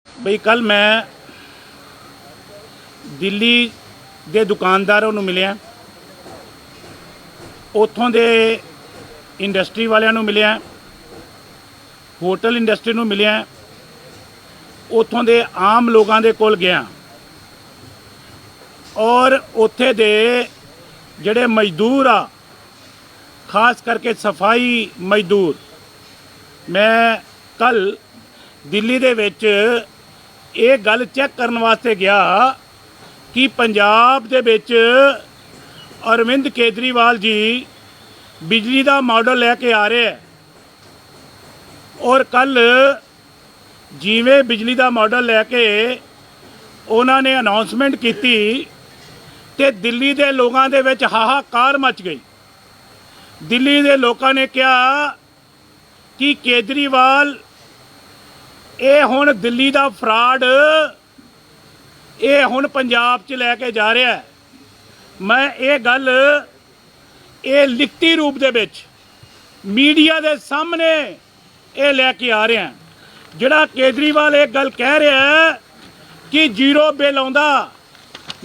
ਬਈ ਕੱਲ ਮੈਂ ਦਿੱਲੀ ਦੇ ਦੁਕਾਨਦਾਰਾਂ ਨੂੰ ਮਿਲਿਆ, ਉੱਥੋਂ ਦੇ ਇੰਡਸਟਰੀ ਵਾਲਿਆਂ ਨੂੰ ਮਿਲਿਆ, ਹੋਟਲ ਇੰਡਸਟਰੀ ਨੂੰ ਮਿਲਿਆ, ਉੱਥੋਂ ਦੇ ਆਮ ਲੋਕਾਂ ਦੇ ਕੋਲ ਗਿਆ ਔਰ ਉੱਥੇ ਦੇ ਜਿਹੜੇ ਮਜ਼ਦੂਰ ਆ, ਖਾਸ ਕਰਕੇ ਸਫਾਈ ਮਜ਼ਦੂਰ, ਮੈਂ ਕੱਲ ਦਿੱਲੀ ਦੇ ਵਿੱਚ ਇਹ ਗੱਲ ਚੈੱਕ ਕਰਨ ਵਾਸਤੇ ਗਿਆ ਕਿ ਪੰਜਾਬ ਦੇ ਵਿੱਚ ਅਰਵਿੰਦ ਕੇਜਰੀਵਾਲ ਜੀ ਬਿਜਲੀ ਦਾ ਮਾਡਲ ਲੈ ਕੇ ਆ ਰਹੇ ਹੈ ਔਰ ਕੱਲ ਜਿਵੇਂ ਬਿਜਲੀ ਦਾ ਮਾਡਲ ਲੈ ਕੇ ਉਹਨਾਂ ਨੇ ਅਨਾਉਂਸਮੈਂਟ ਕੀਤੀ ਤੇ ਦਿੱਲੀ ਦੇ ਲੋਕਾਂ ਦੇ ਵਿੱਚ ਹਾਹਾਕਾਰ ਮਚ ਗਈ। ਦਿੱਲੀ ਦੇ ਲੋਕਾਂ ਨੇ ਕਿਹਾ ਕਿ ਕੇਜਰੀਵਾਲ ਇਹ ਹੁਣ ਦਿੱਲੀ ਦਾ ਫਰਾਡ ਇਹ ਹੁਣ ਪੰਜਾਬ 'ਚ ਲੈ ਕੇ ਜਾ ਰਿਹਾ ਹੈ। ਮੈਂ ਇਹ ਗੱਲ ਇਹ ਲਿਖਤੀ ਰੂਪ ਦੇ ਵਿੱਚ ਮੀਡੀਆ ਦੇ ਸਾਹਮਣੇ ਇਹ ਲੈ ਕੇ ਆ ਰਿਹਾ। ਜਿਹੜਾ ਕੇਜਰੀਵਾਲ ਇਹ ਗੱਲ ਕਹਿ ਰਿਹਾ ਹੈ ਕਿ ਜ਼ੀਰੋ ਬਿੱਲ ਆਉਂਦਾ,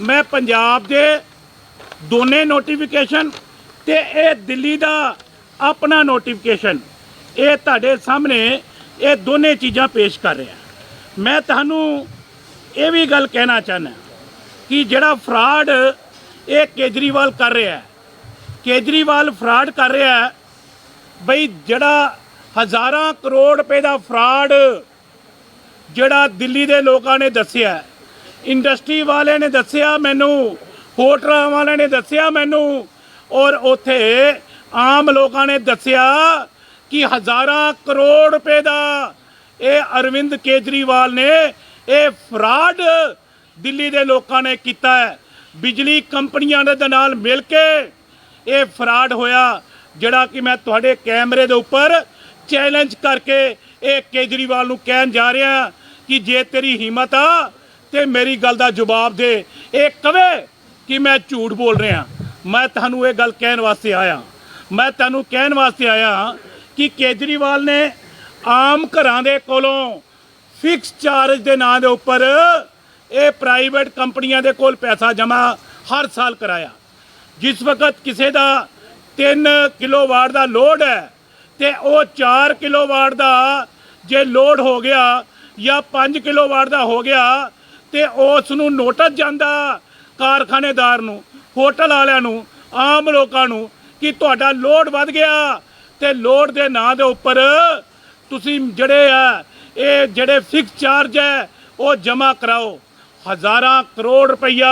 ਮੈਂ ਪੰਜਾਬ ਦੇ ਦੋਨੇ ਨੋਟੀਫਿਕੇਸ਼ਨ ਤੇ ਇਹ ਦਿੱਲੀ ਦਾ ਆਪਣਾ ਨੋਟੀਫਿਕੇਸ਼ਨ ਇਹ ਤੁਹਾਡੇ ਸਾਹਮਣੇ ਇਹ ਦੋਨੇ ਚੀਜ਼ਾਂ ਪੇਸ਼ ਕਰ ਰਿਹਾ। ਮੈਂ ਤੁਹਾਨੂੰ ਇਹ ਵੀ ਗੱਲ ਕਹਿਣਾ ਚਾਹੁੰਦਾ ਕਿ ਜਿਹੜਾ ਫਰਾਡ ਇਹ ਕੇਜਰੀਵਾਲ ਕਰ ਰਿਹਾ, ਕੇਜਰੀਵਾਲ ਫਰਾਡ ਕਰ ਰਿਹਾ ਬਈ ਜਿਹੜਾ ਹਜ਼ਾਰਾਂ ਕਰੋੜ ਰੁਪਏ ਦਾ ਫਰਾਡ ਜਿਹੜਾ ਦਿੱਲੀ ਦੇ ਲੋਕਾਂ ਨੇ ਦੱਸਿਆ, ਇੰਡਸਟਰੀ ਵਾਲਿਆਂ ਨੇ ਦੱਸਿਆ ਮੈਨੂੰ, ਹੋਟਲਾਂ ਵਾਲਿਆਂ ਨੇ ਦੱਸਿਆ ਮੈਨੂੰ ਔਰ ਉੱਥੇ ਆਮ ਲੋਕਾਂ ਨੇ ਦੱਸਿਆ ਕਿ ਹਜ਼ਾਰਾਂ ਕਰੋੜ ਰੁਪਏ ਦਾ ਇਹ ਅਰਵਿੰਦ ਕੇਜਰੀਵਾਲ ਨੇ ਇਹ ਫਰਾਡ ਦਿੱਲੀ ਦੇ ਲੋਕਾਂ ਨੇ ਕੀਤਾ ਹੈ। ਬਿਜਲੀ ਕੰਪਨੀਆਂ ਦੇ ਨਾਲ ਮਿਲ ਕੇ ਇਹ ਫਰਾਡ ਹੋਇਆ, ਜਿਹੜਾ ਕਿ ਮੈਂ ਤੁਹਾਡੇ ਕੈਮਰੇ ਦੇ ਉੱਪਰ ਚੈਲੰਜ ਕਰਕੇ ਇਹ ਕੇਜਰੀਵਾਲ ਨੂੰ ਕਹਿਣ ਜਾ ਰਿਹਾ ਕਿ ਜੇ ਤੇਰੀ ਹਿੰਮਤ ਆ ਤੇ ਮੇਰੀ ਗੱਲ ਦਾ ਜਵਾਬ ਦੇ। ਇਹ ਕਵੇ ਕਿ ਮੈਂ ਝੂਠ ਬੋਲ ਰਿਹਾ। ਮੈਂ ਤੁਹਾਨੂੰ ਇਹ ਗੱਲ ਕਹਿਣ ਵਾਸਤੇ ਆਇਆ, ਮੈਂ ਤੁਹਾਨੂੰ ਕਹਿਣ ਵਾਸਤੇ ਆਇਆ ਕਿ ਕੇਜਰੀਵਾਲ ਨੇ ਆਮ ਘਰਾਂ ਦੇ ਕੋਲੋਂ ਫਿਕਸ ਚਾਰਜ ਦੇ ਨਾਂ ਦੇ ਉੱਪਰ ਇਹ ਪ੍ਰਾਈਵੇਟ ਕੰਪਨੀਆਂ ਦੇ ਕੋਲ ਪੈਸਾ ਜਮ੍ਹਾਂ ਹਰ ਸਾਲ ਕਰਾਇਆ। ਜਿਸ ਵਕਤ ਕਿਸੇ ਦਾ 3 ਕਿਲੋਵਾਟ ਦਾ ਲੋਡ ਹੈ ਤੇ ਉਹ 4 ਕਿਲੋਵਾਟ ਦਾ ਜੇ ਲੋਡ ਹੋ ਗਿਆ ਜਾਂ 5 ਕਿਲੋਵਾਟ ਦਾ ਹੋ ਗਿਆ ਤੇ ਉਸ ਨੂੰ ਨੋਟਿਸ ਜਾਂਦਾ ਕਾਰਖਾਨੇਦਾਰ ਨੂੰ, ਹੋਟਲ ਵਾਲਿਆਂ ਨੂੰ, ਆਮ ਲੋਕਾਂ ਨੂੰ ਕਿ ਤੁਹਾਡਾ ਲੋਡ ਵੱਧ ਗਿਆ ਤੇ ਲੋਡ ਦੇ ਨਾਂ ਦੇ ਉੱਪਰ ਤੁਸੀਂ ਜਿਹੜੇ ਆ ਇਹ ਜਿਹੜੇ ਫਿਕਸ ਚਾਰਜ ਹੈ ਉਹ ਜਮ੍ਹਾਂ ਕਰਾਓ। ਹਜ਼ਾਰਾਂ ਕਰੋੜ ਰੁਪਈਆ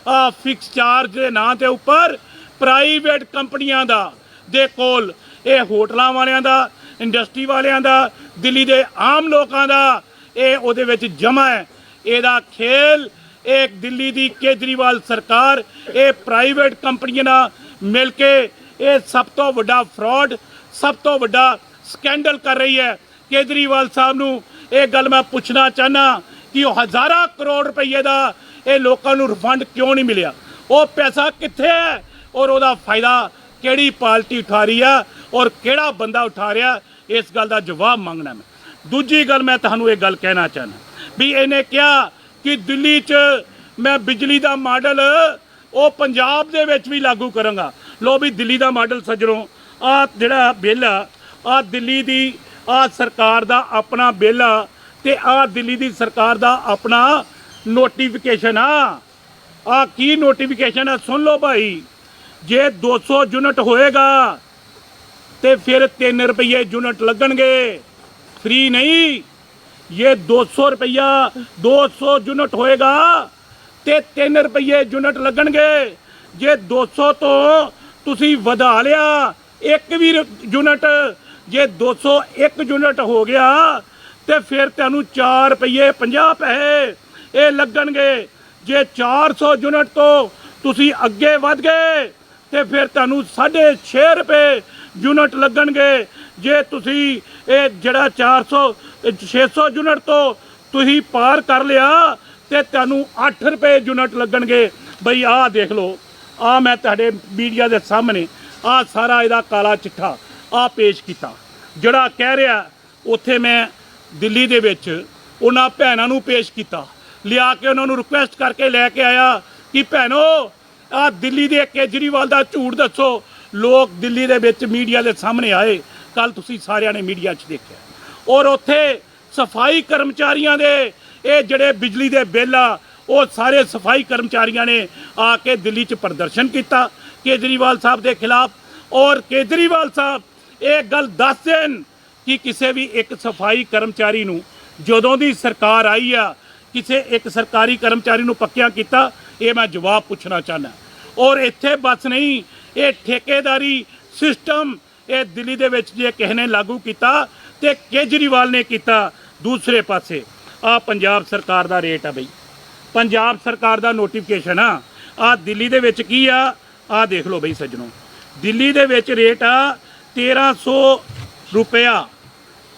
ਆ ਫਿਕਸ ਚਾਰਜ ਦੇ ਨਾਂ ਦੇ ਉੱਪਰ ਪ੍ਰਾਈਵੇਟ ਕੰਪਨੀਆਂ ਦਾ ਦੇ ਕੋਲ, ਇਹ ਹੋਟਲਾਂ ਵਾਲਿਆਂ ਦਾ, ਇੰਡਸਟਰੀ ਵਾਲਿਆਂ ਦਾ, ਦਿੱਲੀ ਦੇ ਆਮ ਲੋਕਾਂ ਦਾ ਇਹ ਉਹਦੇ ਵਿੱਚ ਜਮ੍ਹਾਂ ਹੈ। ਇਹਦਾ ਖੇਲ ਇਹ ਦਿੱਲੀ ਦੀ ਕੇਜਰੀਵਾਲ ਸਰਕਾਰ ਇਹ ਪ੍ਰਾਈਵੇਟ ਕੰਪਨੀਆਂ ਨਾਲ ਮਿਲ ਕੇ ਇਹ ਸਭ ਤੋਂ ਵੱਡਾ ਫਰਾਡ, ਸਭ ਤੋਂ ਵੱਡਾ ਸਕੈਂਡਲ ਕਰ ਰਹੀ ਹੈ। ਕੇਜਰੀਵਾਲ ਸਾਹਿਬ ਨੂੰ ਇਹ ਗੱਲ ਮੈਂ ਪੁੱਛਣਾ ਚਾਹੁੰਦਾ ਕਿ ਉਹ ਹਜ਼ਾਰਾਂ ਕਰੋੜ ਰੁਪਏ ਦਾ ਇਹ ਲੋਕਾਂ ਨੂੰ ਰਿਫੰਡ ਕਿਉਂ ਨਹੀਂ ਮਿਲਿਆ? ਉਹ ਪੈਸਾ ਕਿੱਥੇ ਹੈ ਔਰ ਉਹਦਾ ਫਾਇਦਾ ਕਿਹੜੀ ਪਾਰਟੀ ਉਠਾ ਰਹੀ ਆ ਔਰ ਕਿਹੜਾ ਬੰਦਾ ਉਠਾ ਰਿਹਾ? ਇਸ ਗੱਲ ਦਾ ਜਵਾਬ ਮੰਗਣਾ ਮੈਂ। ਦੂਜੀ ਗੱਲ ਮੈਂ ਤੁਹਾਨੂੰ ਇਹ ਗੱਲ ਕਹਿਣਾ ਚਾਹੁੰਦਾ ਵੀ ਇਹਨੇ ਕਿਹਾ ਕਿ ਦਿੱਲੀ 'ਚ ਮੈਂ ਬਿਜਲੀ ਦਾ ਮਾਡਲ ਉਹ ਪੰਜਾਬ ਦੇ ਵਿੱਚ ਵੀ ਲਾਗੂ ਕਰਾਂਗਾ। ਲੋ ਵੀ ਦਿੱਲੀ ਦਾ ਮਾਡਲ ਸੱਜਣੋ, ਆ ਜਿਹੜਾ ਬਿੱਲ ਆ ਦਿੱਲੀ ਦੀ ਆ ਸਰਕਾਰ ਦਾ ਆਪਣਾ ਬਿੱਲ ਆ ਤੇ ਆ ਦਿੱਲੀ ਦੀ ਸਰਕਾਰ ਦਾ ਆਪਣਾ ਨੋਟੀਫਿਕੇਸ਼ਨ ਆ ਕੀ ਨੋਟੀਫਿਕੇਸ਼ਨ ਆ ਸੁਣ ਲਓ ਭਾਈ। ਜੇ 200 ਯੂਨਿਟ ਹੋਏਗਾ ਤੇ ਫਿਰ 3 ਰੁਪਏ ਯੂਨਿਟ ਲੱਗਣਗੇ, फ्री नहीं। ये 200 रुपया 200 यूनिट होएगा तो 3 रुपये यूनिट लगणगे। जे 200 तो तुसी वधा लिया एक भी यूनिट, जे 201 यूनिट हो गया तो फिर तेनू 4 रुपये 50 पैसे ये लगणगे। जे 400 यूनिट तो तुसी अगे वध गए तो फिर तेनू 6.5 रुपये यूनिट लगणगे। जे तुसी ये जड़ा 600 यूनिट तो तुसी पार कर लिया तो तेनू 8 रुपये यूनिट लगणगे। बई आ देख लो, आ मैं तुहाडे मीडिया के सामने आ सारा इहदा काला चिट्ठा आ पेश किया। जड़ा कह रहा उत्थे मैं दिल्ली दे विच ਉਹਨਾਂ ਭੈਣਾਂ ਨੂੰ ਪੇਸ਼ ਕੀਤਾ, ਲਿਆ ਕੇ ਉਹਨਾਂ ਨੂੰ ਰਿਕੁਐਸਟ ਕਰਕੇ ਲੈ ਕੇ ਆਇਆ ਕਿ ਭੈਣੋ ਆ ਦਿੱਲੀ ਦੇ ਕੇਜਰੀਵਾਲ ਦਾ ਝੂਠ ਦੱਸੋ। ਲੋਕ ਦਿੱਲੀ ਦੇ ਵਿੱਚ ਮੀਡੀਆ ਦੇ ਸਾਹਮਣੇ ਆਏ, ਕੱਲ ਤੁਸੀਂ ਸਾਰਿਆਂ ਨੇ ਮੀਡੀਆ 'ਚ ਦੇਖਿਆ, ਔਰ ਉੱਥੇ ਸਫਾਈ ਕਰਮਚਾਰੀਆਂ ਦੇ ਇਹ ਜਿਹੜੇ ਬਿਜਲੀ ਦੇ ਬਿੱਲ ਆ ਉਹ ਸਾਰੇ ਸਫਾਈ ਕਰਮਚਾਰੀਆਂ ਨੇ ਆ ਕੇ ਦਿੱਲੀ 'ਚ ਪ੍ਰਦਰਸ਼ਨ ਕੀਤਾ ਕੇਜਰੀਵਾਲ ਸਾਹਿਬ ਦੇ ਖਿਲਾਫ। ਔਰ ਕੇਜਰੀਵਾਲ ਸਾਹਿਬ ਇਹ ਗੱਲ ਦੱਸ ਦੇਣ ਕਿ ਕਿਸੇ ਵੀ ਇੱਕ ਸਫਾਈ ਕਰਮਚਾਰੀ ਨੂੰ ਜਦੋਂ ਦੀ ਸਰਕਾਰ ਆਈ ਆ ਕਿਸੇ ਇੱਕ ਸਰਕਾਰੀ ਕਰਮਚਾਰੀ ਨੂੰ ਪੱਕਿਆ ਕੀਤਾ, ਇਹ ਮੈਂ ਜਵਾਬ ਪੁੱਛਣਾ ਚਾਹੁੰਦਾ। ਔਰ ਇੱਥੇ ਬਸ ਨਹੀਂ, ਇਹ ਠੇਕੇਦਾਰੀ ਸਿਸਟਮ ਇਹ ਦਿੱਲੀ ਦੇ ਵਿੱਚ ਜੇ ਕਿਸੇ ਨੇ ਲਾਗੂ ਕੀਤਾ ਤੇ ਕੇਜਰੀਵਾਲ ਨੇ ਕੀਤਾ। ਦੂਸਰੇ ਪਾਸੇ ਆ ਪੰਜਾਬ ਸਰਕਾਰ ਦਾ ਰੇਟ ਆ ਬਈ, ਪੰਜਾਬ ਸਰਕਾਰ ਦਾ ਨੋਟੀਫਿਕੇਸ਼ਨ ਆ ਦਿੱਲੀ ਦੇ ਵਿੱਚ ਕੀ ਆ ਦੇਖ ਲਓ ਬਈ ਸੱਜਣੋ, ਦਿੱਲੀ ਦੇ ਵਿੱਚ ਰੇਟ ਆ 1300 ਰੁਪਇਆ,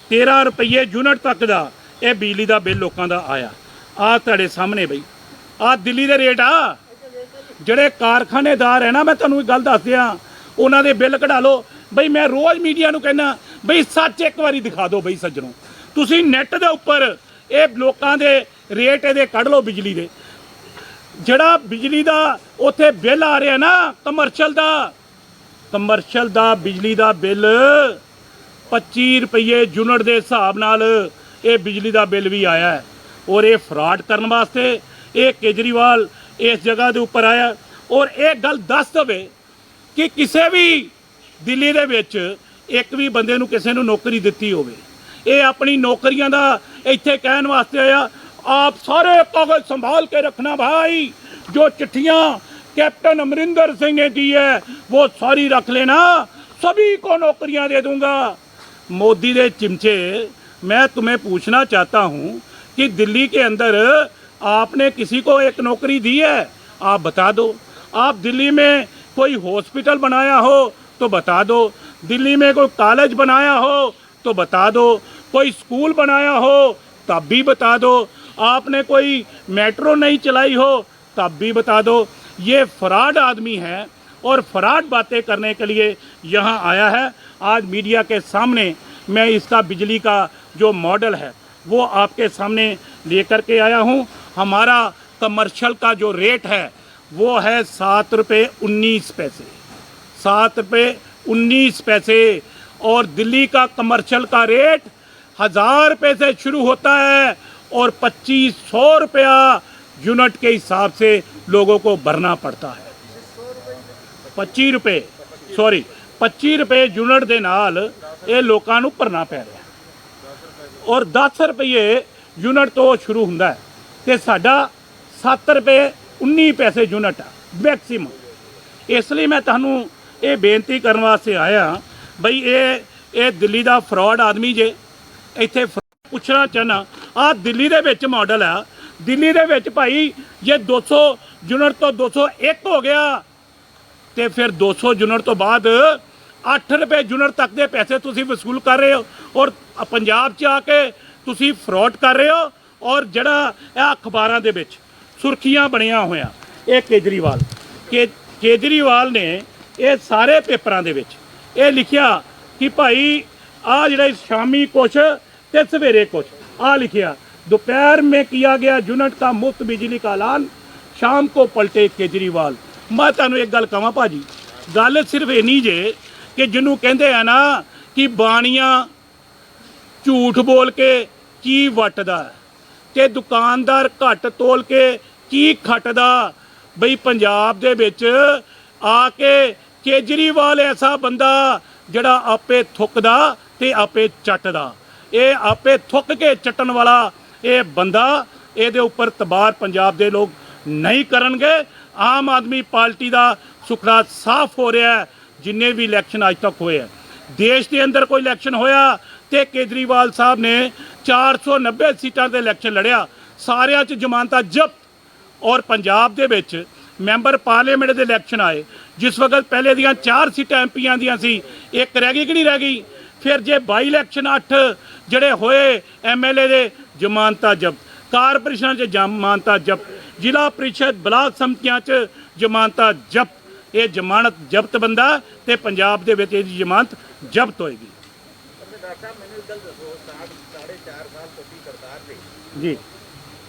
13 ਰੁਪਏ ਯੂਨਿਟ ਤੱਕ ਦਾ ਇਹ ਬਿਜਲੀ ਦਾ ਬਿੱਲ ਲੋਕਾਂ ਦਾ ਆਇਆ। ਆ ਤੁਹਾਡੇ ਸਾਹਮਣੇ ਬਈ ਆ ਦਿੱਲੀ ਦੇ ਰੇਟ ਆ। ਜਿਹੜੇ ਕਾਰਖਾਨੇਦਾਰ ਹੈ ਨਾ, ਮੈਂ ਤੁਹਾਨੂੰ ਇੱਕ ਗੱਲ ਦੱਸ ਦਿਆਂ, ਉਹਨਾਂ ਦੇ ਬਿੱਲ ਕਢਾ ਲਓ ਬਈ। ਮੈਂ ਰੋਜ਼ ਮੀਡੀਆ ਨੂੰ ਕਹਿੰਦਾ ਬਈ ਸੱਚ ਇੱਕ ਵਾਰੀ ਦਿਖਾ ਦਿਓ ਬਈ ਸੱਜਣੋ, ਤੁਸੀਂ ਨੈੱਟ ਦੇ ਉੱਪਰ ਇਹ ਲੋਕਾਂ ਦੇ ਰੇਟ ਇਹਦੇ ਕੱਢ ਲਓ ਬਿਜਲੀ ਦੇ। ਜਿਹੜਾ ਬਿਜਲੀ ਦਾ ਉੱਥੇ ਬਿੱਲ ਆ ਰਿਹਾ ਨਾ ਕਮਰਸ਼ਲ ਦਾ ਬਿਜਲੀ ਦਾ ਬਿੱਲ 25 ਰੁਪਏ ਯੂਨਿਟ ਦੇ ਹਿਸਾਬ ਨਾਲ ਇਹ ਬਿਜਲੀ ਦਾ ਬਿੱਲ ਵੀ ਆਇਆ ਹੈ। ਔਰ ਇਹ ਫਰਾਡ ਕਰਨ ਵਾਸਤੇ ਇਹ ਕੇਜਰੀਵਾਲ ਇਸ ਜਗ੍ਹਾ ਦੇ ਉੱਪਰ ਆਇਆ। ਔਰ ਇਹ ਗੱਲ ਦੱਸ ਦੇਵੇ ਕਿ ਕਿਸੇ ਵੀ ਦਿੱਲੀ ਦੇ ਵਿੱਚ ਇੱਕ ਵੀ ਬੰਦੇ ਨੂੰ ਕਿਸੇ ਨੂੰ ਨੌਕਰੀ ਦਿੱਤੀ ਹੋਵੇ, ਇਹ ਆਪਣੀ ਨੌਕਰੀਆਂ ਦਾ ਇੱਥੇ ਕਹਿਣ ਵਾਸਤੇ ਆਇਆ आप सारे कागज संभाल के रखना भाई, जो चिट्ठियां कैप्टन अमरिंदर सिंह ने दी है वो सारी रख लेना, सभी को नौकरियां दे दूंगा। मोदी दे चिमचे, मैं तुम्हें पूछना चाहता हूं कि दिल्ली के अंदर आपने किसी को एक नौकरी दी है? आप बता दो। आप दिल्ली में कोई हॉस्पिटल बनाया हो तो बता दो, दिल्ली में कोई कॉलेज बनाया हो तो बता दो, कोई स्कूल बनाया हो तब भी बता दो, आपने कोई मेट्रो नहीं चलाई हो तब भी बता दो। ये फ्रॉड आदमी है और फ्रॉड बातें करने के लिए यहाँ आया है। आज मीडिया के सामने मैं इसका बिजली का जो मॉडल है वो आपके सामने लेकर के आया हूँ। हमारा कमर्शियल का जो रेट है वो है 7 रुपये 19 पैसे, 7 रुपये 19 पैसे। और दिल्ली का कमर्शियल का रेट 1000 रुपये से शुरू होता है और 2500 रुपया यूनिट के हिसाब से लोगों को भरना पड़ता है। 25 रुपये 25 रुपये यूनिट के नाल ये लोगों को भरना पै रहा और 10 रुपये यूनिट तो शुरू होंदा है ते साडा 7 रुपये 19 पैसे यूनिट है मैक्सीमम। इसलिए मैं तुहानू ये बेनती करने वास्ते आया बई ये दिल्ली का फ्रॉड आदमी जे इत्थे पुछना चाहना आ दिल्ली दे विच मॉडल है। दिल्ली दे विच भाई जे 200 यूनिट तो 201 हो गया तो फिर 200 यूनिट तो बाद 8 रुपये यूनिट तक के पैसे तुसी वसूल कर रहे हो और पंजाब च आके तुसी फ्रॉड कर रहे हो। और जड़ा अखबारां दे विच सुर्खियां बनिया होया ये केजरीवाल ने ये सारे पेपरां दे विच ये लिखिया कि भाई आ जिहड़ा शामी कुछ ते सवेरे कुछ आ लिखिया, दोपहर में किया गया यूनिट का मुफ्त बिजली का ऐलान, शाम को पलटे केजरीवाल। मैं तुहानू एक गल कहां भाजी, गल सिर्फ इन्नी जे कि जिन्हों कहते हैं ना कि बाणियां झूठ बोल के की वटदा ते दुकानदार घट तोल के की खटदा। बई पंजाब दे विच आके केजरीवाल ऐसा बंदा जड़ा आपे थुकदा ते आपे चटदा, ये आपे थुक के चटन वाला ये बंदा, ये उपर तबार पंजाब दे लोग नहीं करनगे। आम आदमी पार्टी का सुखड़ा साफ हो रहा है। जिन्ने भी इलैक्शन अज तक होए देश के अंदर कोई इलैक्शन होया तो केजरीवाल साहब ने 490 सीटां ते इलैक्शन लड़िया, सारियां च जमानतां जब्त। और पंजाब दे विच मैंबर पार्लीमेंट के इलैक्शन आए जिस वक्त पहले दियां 4 सीटां एमपीआं दियां सी, एक रह गई कि नहीं रह गई। फिर जे बाई इलैक्शन 8 जड़े होए MLA दे जमानतां जब्त, कारपोरेशन च जमानतां जब्त, जिला परिषद ब्लाक समितियां च जमानतां जब्त। ये जमानत जब्त बंदा ते पंजाब दे विच इहदी जमानत जब्त होएगी। डॉक्टर साहब मैंने गल दसो 4.5 साल पति सरदार दे जी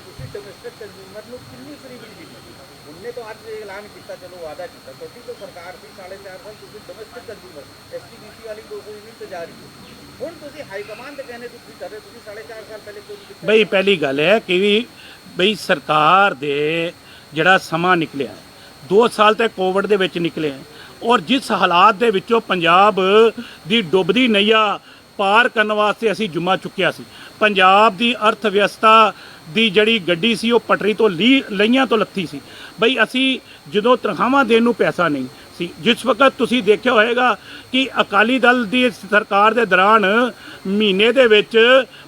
ਤੁਸੀਂ ਡੋਮੈਸਟਿਕ ਕੰਜ਼ਿਊਮਰ ਨੂੰ ਕਿੰਨੀ ਫਰੀ ਬਿਜਲੀ ਮਿਲੀ? ਉਹਨੇ ਤਾਂ ਅੱਜ ਐਲਾਨ ਕੀਤਾ, ਚਲੋ ਵਾਅਦਾ ਕੀਤਾ, ਤੁਹਾਡੀ ਤਾਂ ਸਰਕਾਰ ਸੀ 4.5 ਸਾਲ, ਤੁਸੀਂ ਡੋਮੈਸਟਿਕ ਕੰਜ਼ਿਊਮਰ ਐਸਟੀਬੀਸੀ ਵਾਲੀ 200 ਯੂਨਿਟ ਤੇ ਜਾ ਰਹੀ ਹੈ। ਹੁਣ ਤੁਸੀਂ ਹਾਈ ਕਮਾਂਡ ਦੇ ਕਹਿੰਦੇ ਤੁਸੀਂ ਕਰ ਰਹੇ, ਤੁਸੀਂ 4.5 ਸਾਲ ਪਹਿਲੇ ਕੋਈ ਕੀਤਾ? ਬਈ ਪਹਿਲੀ ਗੱਲ ਹੈ ਕਿ ਵੀ ਬਈ ਸਰਕਾਰ ਦੇ ਜਿਹੜਾ ਸਮਾਂ ਨਿਕਲਿਆ 2 ਸਾਲ ਤੇ ਕੋਵਿਡ ਦੇ ਵਿੱਚ ਨਿਕਲੇ ਔਰ ਜਿਸ ਹਾਲਾਤ ਦੇ ਵਿੱਚੋਂ ਪੰਜਾਬ ਦੀ ਡੁੱਬਦੀ ਨਈਆ ਪਾਰ ਕਰਨ ਵਾਸਤੇ ਅਸੀਂ ਜੁਮਾ ਚੁੱਕਿਆ ਸੀ। ਪੰਜਾਬ ਦੀ ਅਰਥ ਵਿਵਸਥਾ ਦੀ ਜਿਹੜੀ ਗੱਡੀ ਸੀ ਉਹ ਪਟਰੀ ਤੋਂ ਲਈਆਂ ਤੋਂ ਲੱਥੀ ਸੀ। ਬਈ ਅਸੀਂ ਜਦੋਂ ਤਨਖਾਹਾਂ ਦੇਣ ਨੂੰ ਪੈਸਾ ਨਹੀਂ ਸੀ, ਜਿਸ ਵਕਤ ਤੁਸੀਂ ਦੇਖਿਆ ਹੋਏਗਾ ਕਿ ਅਕਾਲੀ ਦਲ ਦੀ ਸਰਕਾਰ ਦੇ ਦੌਰਾਨ ਮਹੀਨੇ ਦੇ ਵਿੱਚ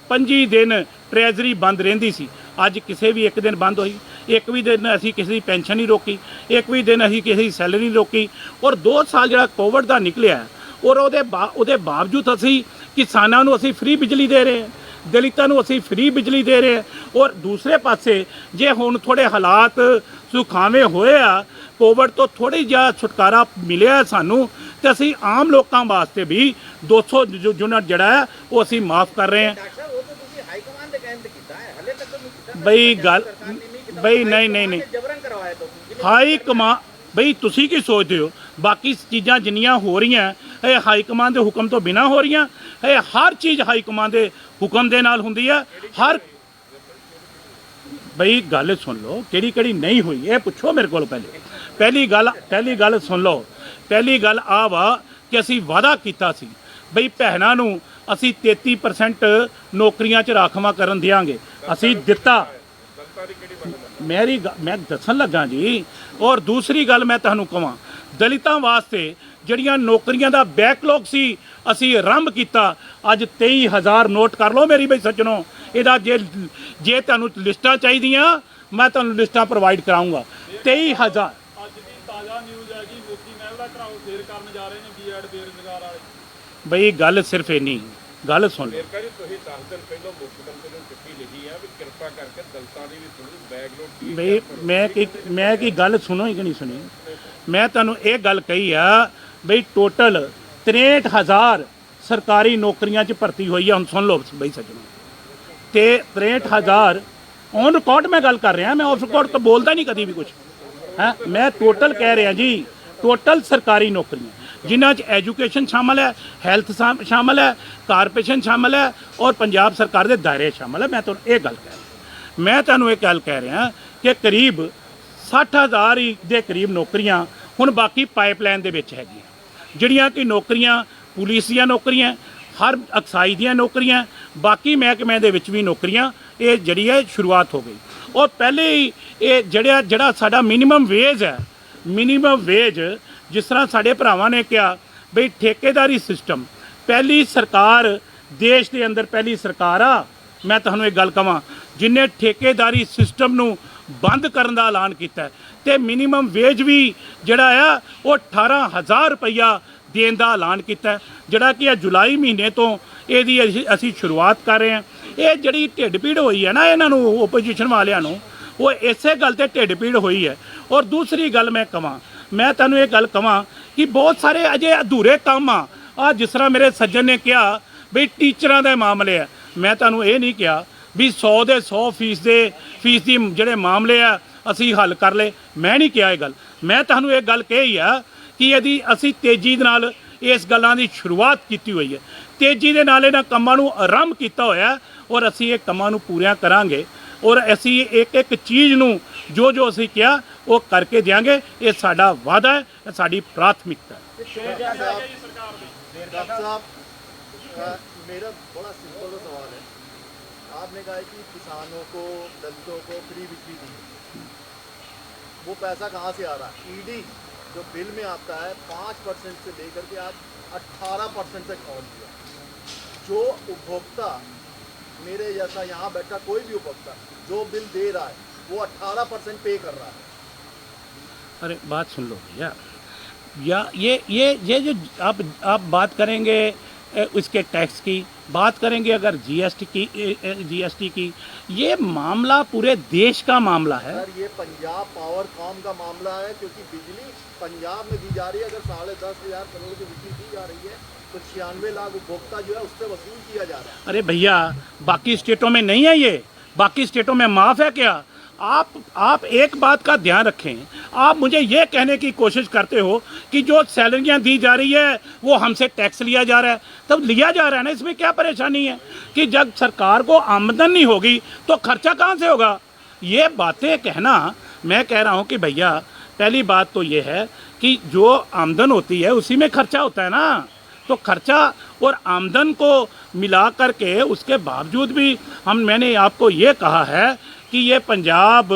25 ਦਿਨ ਟ੍ਰੈਜਰੀ ਬੰਦ ਰਹਿੰਦੀ ਸੀ। ਅੱਜ ਕਿਸੇ ਵੀ ਇੱਕ ਦਿਨ ਬੰਦ ਹੋਈ, ਇੱਕ ਵੀ ਦਿਨ ਅਸੀਂ ਕਿਸੇ ਦੀ ਪੈਨਸ਼ਨ ਨਹੀਂ ਰੋਕੀ, ਇੱਕ ਵੀ ਦਿਨ ਅਸੀਂ ਕਿਸੇ ਦੀ ਸੈਲਰੀ ਨਹੀਂ ਰੋਕੀ। ਔਰ 2 ਸਾਲ ਜਿਹੜਾ ਕੋਵਿਡ ਦਾ ਨਿਕਲਿਆ ਔਰ ਉਹਦੇ ਬਾਵਜੂਦ ਅਸੀਂ ਕਿਸਾਨਾਂ ਨੂੰ ਅਸੀਂ ਫ੍ਰੀ ਬਿਜਲੀ ਦੇ ਰਹੇ ਹਾਂ, ਦਲਿਤਾਂ ਨੂੰ ਅਸੀਂ ਫ੍ਰੀ ਬਿਜਲੀ ਦੇ ਰਹੇ ਹਾਂ। ਔਰ ਦੂਸਰੇ ਪਾਸੇ ਜੇ ਹੁਣ ਥੋੜੇ ਹਾਲਾਤ ਸੁਖਾਵੇਂ ਹੋਏ ਆ, ਕੋਵਿਡ ਤੋਂ ਥੋੜੀ ਜਿਹਾ ਛੁਟਕਾਰਾ ਮਿਲਿਆ ਸਾਨੂੰ, ਤੇ ਅਸੀਂ ਆਮ ਲੋਕਾਂ ਵਾਸਤੇ ਵੀ 200 ਯੂਨਿਟ ਜਿਹੜਾ ਹੈ ਉਹ ਅਸੀਂ ਮਾਫ ਕਰ ਰਹੇ ਹਾਂ। ਡਾਕਟਰ ਸਾਹਿਬ, ਉਹ ਤਾਂ ਤੁਸੀਂ ਹਾਈ ਕਮਾਂਡ ਦੇ ਕਹਿਣ ਤੇ ਕੀਤਾ ਹੈ, ਹਲੇ ਤੱਕ ਨਹੀਂ ਕੀਤਾ। ਬਈ ਗੱਲ ਸਰਕਾਰ ਨੇ ਨਹੀਂ ਕੀਤਾ, ਬਈ ਨਹੀਂ ਜਬਰਨ ਕਰਵਾਇਆ ਤੁਸੀਂ। ਹਾਈ ਕਮਾਂਡ ਬਈ ਤੁਸੀਂ ਕੀ ਸੋਚਦੇ ਹੋ? ਬਾਕੀ ਚੀਜ਼ਾਂ ਜਿੰਨੀਆਂ ਹੋ ਰਹੀਆਂ ਇਹ ਹਾਈ ਕਮਾਂਡ ਦੇ ਹੁਕਮ ਤੋਂ ਬਿਨਾਂ ਹੋ ਰਹੀਆਂ। ਇਹ ਹਰ ਚੀਜ਼ ਹਾਈ ਕਮਾਂਡ ਦੇ ਹੁਕਮ ਦੇ ਨਾਲ ਹੁੰਦੀ ਹੈ। ਹਰ ਬਈ ਗੱਲ ਸੁਣ ਲਓ, ਕਿਹੜੀ ਕਿਹੜੀ ਨਹੀਂ ਹੋਈ ਇਹ ਪੁੱਛੋ ਮੇਰੇ ਕੋਲ ਪਹਿਲੇ। ਪਹਿਲੀ ਗੱਲ ਸੁਣ ਲਓ। ਪਹਿਲੀ ਗੱਲ ਆ ਵਾ ਕਿ ਅਸੀਂ ਵਾਅਦਾ ਕੀਤਾ ਸੀ ਬਈ ਭੈਣਾਂ ਨੂੰ ਅਸੀਂ 33% ਨੌਕਰੀਆਂ 'ਚ ਰਾਖਵਾਂ ਕਰਨ ਦਿਆਂਗੇ, ਅਸੀਂ ਦਿੱਤਾ। ਮੈਂ ਦੱਸਣ ਲੱਗਾ ਜੀ। ਔਰ ਦੂਸਰੀ ਗੱਲ ਮੈਂ ਤੁਹਾਨੂੰ ਕਹਾਂ, ਦਲਿਤਾਂ ਵਾਸਤੇ ਜਿਹੜੀਆਂ ਨੌਕਰੀਆਂ ਦਾ ਬੈਕਲੌਗ ਸੀ ਅਸੀਂ ਆਰੰਭ ਕੀਤਾ। ਅੱਜ 23,000 ਨੋਟ ਕਰ ਲਓ ਮੇਰੀ ਬਈ ਸੱਜਣੋ। ਇਹਦਾ ਜੇ ਤੁਹਾਨੂੰ ਲਿਸਟਾਂ ਚਾਹੀਦੀਆਂ ਮੈਂ ਤੁਹਾਨੂੰ ਲਿਸਟਾਂ ਪ੍ਰੋਵਾਈਡ ਕਰਾਊਂਗਾ। 23,000 ਅੱਜ ਦੀ ਤਾਜ਼ਾ ਨਿਊਜ਼ ਹੈ ਜੀ, ਮੋਦੀ ਮਹਿਲ ਦਾ ਘਰਾਓ ਫੇਰ ਕਰਨ ਜਾ ਰਹੇ ਨੇ ਬੀਐਡ ਬੇਰੁਜ਼ਗਾਰ ਵਾਲੇ। ਬਈ ਗੱਲ ਸਿਰਫ ਇੰਨੀ ਗੱਲ ਸੁਣ ਲਓ। ਜੀ ਤੁਸੀਂ 10 ਦਿਨ ਪਹਿਲਾਂ ਮੁੱਖ ਮੰਤਰੀ ਨੂੰ ਚਿੱਠੀ ਲਿਖੀ ਆ ਵੀ ਕਿਰਪਾ ਕਰਕੇ ਦਲਤਾਂ ਦੀ ਵੀ ਥੋੜੀ ਬੈਕਲੋਡ ਬਈ ਮੈਂ ਕੀ ਗੱਲ ਸੁਣੋ ਕਿ ਨਹੀਂ ਸੁਣੀ? ਮੈਂ ਤੁਹਾਨੂੰ ਇਹ ਗੱਲ ਕਹੀ ਆ ਬਈ ਟੋਟਲ 63,000 ਸਰਕਾਰੀ ਨੌਕਰੀਆਂ 'ਚ ਭਰਤੀ ਹੋਈ ਆ। ਹੁਣ ਸੁਣ ਲਓ ਬਈ ਸੱਜਣੋ, ਤੇ 63,000 ਔਨ ਰਿਕਾਰਡ ਮੈਂ ਗੱਲ ਕਰ ਰਿਹਾ, ਮੈਂ ਆਫ ਰਿਕਾਰਡ ਤਾਂ ਬੋਲਦਾ ਨਹੀਂ ਕਦੀ ਵੀ ਕੁਝ ਹੈ। ਮੈਂ ਟੋਟਲ ਕਹਿ ਰਿਹਾ ਜੀ, ਟੋਟਲ ਸਰਕਾਰੀ ਨੌਕਰੀਆਂ ਜਿਨ੍ਹਾਂ 'ਚ ਐਜੂਕੇਸ਼ਨ ਸ਼ਾਮਲ ਹੈ, ਹੈਲਥ ਸ਼ਾਮਲ ਹੈ, ਕਾਰਪੋਰੇਸ਼ਨ ਸ਼ਾਮਲ ਹੈ ਔਰ ਪੰਜਾਬ ਸਰਕਾਰ ਦੇ ਦਾਇਰੇ ਸ਼ਾਮਲ ਹੈ। ਮੈਂ ਤੁਹਾਨੂੰ ਇਹ ਗੱਲ ਕਹਿ ਰਿਹਾ। ਮੈਂ ਤੁਹਾਨੂੰ ਇਹ ਗੱਲ ਕਹਿ ਰਿਹਾ ਕਿ ਕਰੀਬ 60,000 ਦੇ ਕਰੀਬ ਨੌਕਰੀਆਂ ਹੁਣ ਬਾਕੀ ਪਾਈਪਲਾਈਨ ਦੇ ਵਿੱਚ ਹੈਗੀਆਂ, ਜਿਹੜੀਆਂ ਕਿ ਨੌਕਰੀਆਂ ਪੁਲਿਸ ਦੀਆਂ ਨੌਕਰੀਆਂ, ਹਰ ਅਕਸਾਈ ਦੀਆਂ ਨੌਕਰੀਆਂ, ਬਾਕੀ ਮਹਿਕਮਿਆਂ ਦੇ ਵਿੱਚ ਵੀ ਨੌਕਰੀਆਂ। ਇਹ ਜਿਹੜੀ ਹੈ ਸ਼ੁਰੂਆਤ ਹੋ ਗਈ। ਔਰ ਪਹਿਲੇ ਹੀ ਇਹ ਜਿਹੜਾ ਸਾਡਾ ਮਿਨੀਮਮ ਵੇਜ ਹੈ, ਮਿਨੀਮਮ ਵੇਜ ਜਿਸ ਤਰ੍ਹਾਂ ਸਾਡੇ ਭਰਾਵਾਂ ਨੇ ਕਿਹਾ ਬਈ ਠੇਕੇਦਾਰੀ ਸਿਸਟਮ, ਪਹਿਲੀ ਸਰਕਾਰ ਦੇਸ਼ ਦੇ ਅੰਦਰ ਪਹਿਲੀ ਸਰਕਾਰ ਆ, ਮੈਂ ਤੁਹਾਨੂੰ ਇੱਕ ਗੱਲ ਕਹਾਂ, ਜਿਨੇ ਠੇਕੇਦਾਰੀ ਸਿਸਟਮ ਨੂੰ ਬੰਦ ਕਰਨ ਦਾ ਐਲਾਨ ਕੀਤਾ ਤੇ ਮਿਨੀਮਮ ਵੇਜ ਵੀ ਜਿਹੜਾ ਆ ਉਹ 18,000 ਰੁਪਈਆ ਦੇਣ ਦਾ ਐਲਾਨ ਕੀਤਾ, ਜਿਹੜਾ ਕਿ ਇਹ ਜੁਲਾਈ ਮਹੀਨੇ ਤੋਂ ਇਹਦੀ ਅਸੀਂ ਸ਼ੁਰੂਆਤ ਕਰ ਰਹੇ ਹਾਂ। ਇਹ ਜਿਹੜੀ ਢਿੱਡ ਪੀੜ ਹੋਈ ਹੈ ਨਾ ਇਹਨਾਂ ਨੂੰ, ਓਪੋਜੀਸ਼ਨ ਵਾਲਿਆਂ ਨੂੰ, ਉਹ ਇਸੇ ਗੱਲ ਤੇ ਢਿੱਡ ਪੀੜ ਹੋਈ ਹੈ। ਔਰ ਦੂਸਰੀ ਗੱਲ ਮੈਂ ਤੁਹਾਨੂੰ ਇਹ ਗੱਲ ਕਹਾਂ ਕਿ ਬਹੁਤ ਸਾਰੇ ਅਜੇ ਅਧੂਰੇ ਕੰਮ ਆ ਜਿਸ ਤਰ੍ਹਾਂ ਮੇਰੇ ਸੱਜਣ ਨੇ ਕਿਹਾ ਬਈ ਟੀਚਰਾਂ ਦੇ ਮਾਮਲੇ ਆ। ਮੈਂ ਤੁਹਾਨੂੰ ਇਹ ਨਹੀਂ ਕਿਹਾ ਵੀ 100 ਦੇ 100% ਫੀਸ ਦੀ ਜਿਹੜੇ ਮਾਮਲੇ ਆ ਅਸੀਂ ਹੱਲ ਕਰ ਲਏ, ਮੈਂ ਨਹੀਂ ਕਿਹਾ ਇਹ ਗੱਲ। ਮੈਂ ਤੁਹਾਨੂੰ ਇਹ ਗੱਲ ਕਹੀ ਆ ਕਿ ਇਹਦੀ ਅਸੀਂ ਤੇਜ਼ੀ ਦੇ ਨਾਲ ਇਸ ਗੱਲਾਂ ਦੀ ਸ਼ੁਰੂਆਤ ਕੀਤੀ ਹੋਈ ਹੈ, ਤੇਜ਼ੀ ਦੇ ਨਾਲ ਇਹਨਾਂ ਕੰਮਾਂ ਨੂੰ ਆਰੰਭ ਕੀਤਾ ਹੋਇਆ ਔਰ ਅਸੀਂ ਇਹ ਕੰਮਾਂ ਨੂੰ ਪੂਰੀਆਂ ਕਰਾਂਗੇ ਔਰ ਅਸੀਂ ਇੱਕ ਚੀਜ਼ ਨੂੰ ਜੋ ਅਸੀਂ ਕਿਹਾ ਉਹ ਕਰਕੇ ਦਿਆਂਗੇ। ਇਹ ਸਾਡਾ ਵਾਅਦਾ ਹੈ, ਇਹ ਸਾਡੀ ਪ੍ਰਾਥਮਿਕਤਾ ਹੈ। डॉक्टर साहब, मेरा बड़ा सिंपल सा सवाल है। आपने कहा है कि किसानों को, दलितों को फ्री बिजली दी, वो पैसा कहाँ से आ रहा है? ईडी जो बिल में आता है 5% से लेकर के आज 18% तक पहुँच गया। जो उपभोक्ता मेरे जैसा यहाँ बैठा कोई भी उपभोक्ता जो बिल दे रहा है वो 18% पे कर रहा है। अरे बात सुन लो भैया, या ये जो आप बात करेंगे उसके टैक्स की बात करेंगे, अगर जीएसटी की, ये मामला पूरे देश का मामला है सर। ये पंजाब पावर कॉम का मामला है क्योंकि बिजली पंजाब में दी जा रही है। अगर 10,500 करोड़ की बिजली दी जा रही है तो 96 लाख उपभोक्ता जो है उससे वसूल किया जा रहा है। अरे भैया बाकी स्टेटों में नहीं है ये, बाकी स्टेटों में माफ़ है क्या? आप एक बात का ध्यान रखें, आप मुझे ये कहने की कोशिश करते हो कि जो सैलरियां दी जा रही है वो हमसे टैक्स लिया जा रहा है। तब लिया जा रहा है ना, इसमें क्या परेशानी है कि जब सरकार को आमदन नहीं होगी तो खर्चा कहाँ से होगा? ये बातें कहना, मैं कह रहा हूँ कि भैया पहली बात तो ये है कि जो आमदन होती है उसी में खर्चा होता है ना, तो खर्चा और आमदन को मिला करके उसके बावजूद भी मैंने आपको ये कहा है कि ये पंजाब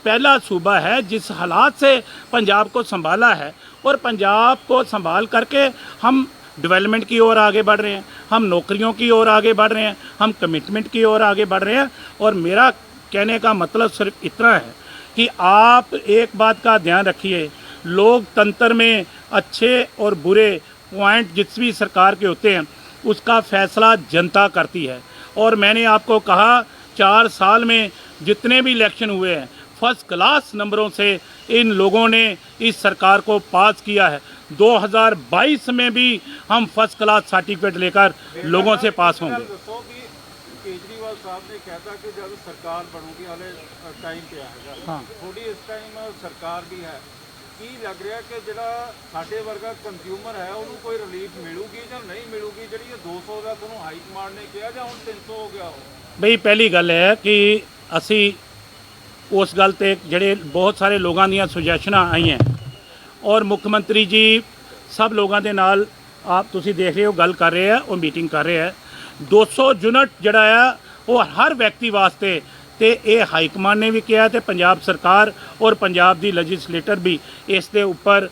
पहला सूबा है जिस हालात से पंजाब को संभाला है, और पंजाब को संभाल करके हम डेवलपमेंट की ओर आगे बढ़ रहे हैं, हम नौकरियों की ओर आगे बढ़ रहे हैं, हम कमिटमेंट की ओर आगे बढ़ रहे हैं। और मेरा कहने का मतलब सिर्फ इतना है कि आप एक बात का ध्यान रखिए, लोकतंत्र में अच्छे और बुरे पॉइंट जिस भी सरकार के होते हैं उसका फैसला जनता करती है। और मैंने आपको कहा 4 साल में जितने भी इलेक्शन हुए हैं फर्स्ट क्लास नंबरों से इन लोगों ने इस सरकार को पास किया है। 2022 में भी हम फर्स्ट क्लास सर्टिफिकेट लेकर लोगों से पास होंगे। ਦੱਸੋ ਕਿ ਕੇਜਰੀਵਾਲ ਸਾਹਿਬ ਨੇ ਕਹਿਤਾ ਕਿ ਜਦ ਸਰਕਾਰ ਬਣੂਗੀ ਹਾਲੇ ਟਾਈਮ ਤੇ ਆਏਗਾ। ਹਾਂ। ਥੋੜੀ ਇਸ ਟਾਈਮ ਸਰਕਾਰ ਵੀ ਹੈ, ਕੀ ਲੱਗ ਰਿਹਾ ਕਿ ਜਿਹੜਾ ਸਾਡੇ ਵਰਗਾ ਕੰਜ਼ਿਊਮਰ ਹੈ ਉਹਨੂੰ ਕੋਈ ਰਿਲੀਫ ਮਿਲੂਗੀ ਜਾਂ ਨਹੀਂ ਮਿਲੂਗੀ? ਜਿਹੜੀ ਇਹ 200 ਦਾ ਤੁਹਾਨੂੰ ਹਾਈ ਕਮਾਂਡ ਨੇ ਕਿਹਾ ਜਾਂ ਹੁਣ 300 ਹੋ ਗਿਆ? ਬਈ ਪਹਿਲੀ ਗੱਲ ਹੈ ਕਿ ਅਸੀਂ ਉਸ ਗੱਲ ਤੇ ਜਿਹੜੇ ਬਹੁਤ ਸਾਰੇ ਲੋਕਾਂ ਦੀਆਂ ਸੁਜੈਸ਼ਨਾਂ ਆਈਆਂ ਔਰ ਮੁੱਖ ਮੰਤਰੀ ਜੀ ਸਭ ਲੋਕਾਂ ਦੇ ਨਾਲ ਆਪ ਤੁਸੀਂ ਦੇਖ ਰਹੇ ਹੋ ਗੱਲ ਕਰ ਰਹੇ ਆ, ਉਹ ਮੀਟਿੰਗ ਕਰ ਰਹੇ ਆ। 200 ਯੂਨਿਟ ਜਿਹੜਾ ਆ ਉਹ ਹਰ ਵਿਅਕਤੀ ਵਾਸਤੇ, ਤੇ ਇਹ ਹਾਈ ਕਮਾਂਡ ਨੇ ਵੀ ਕਿਹਾ ਤੇ ਪੰਜਾਬ ਸਰਕਾਰ ਔਰ ਪੰਜਾਬ ਦੀ ਲੈਜਿਸਲੇਟਰ ਵੀ ਇਸ ਦੇ ਉੱਪਰ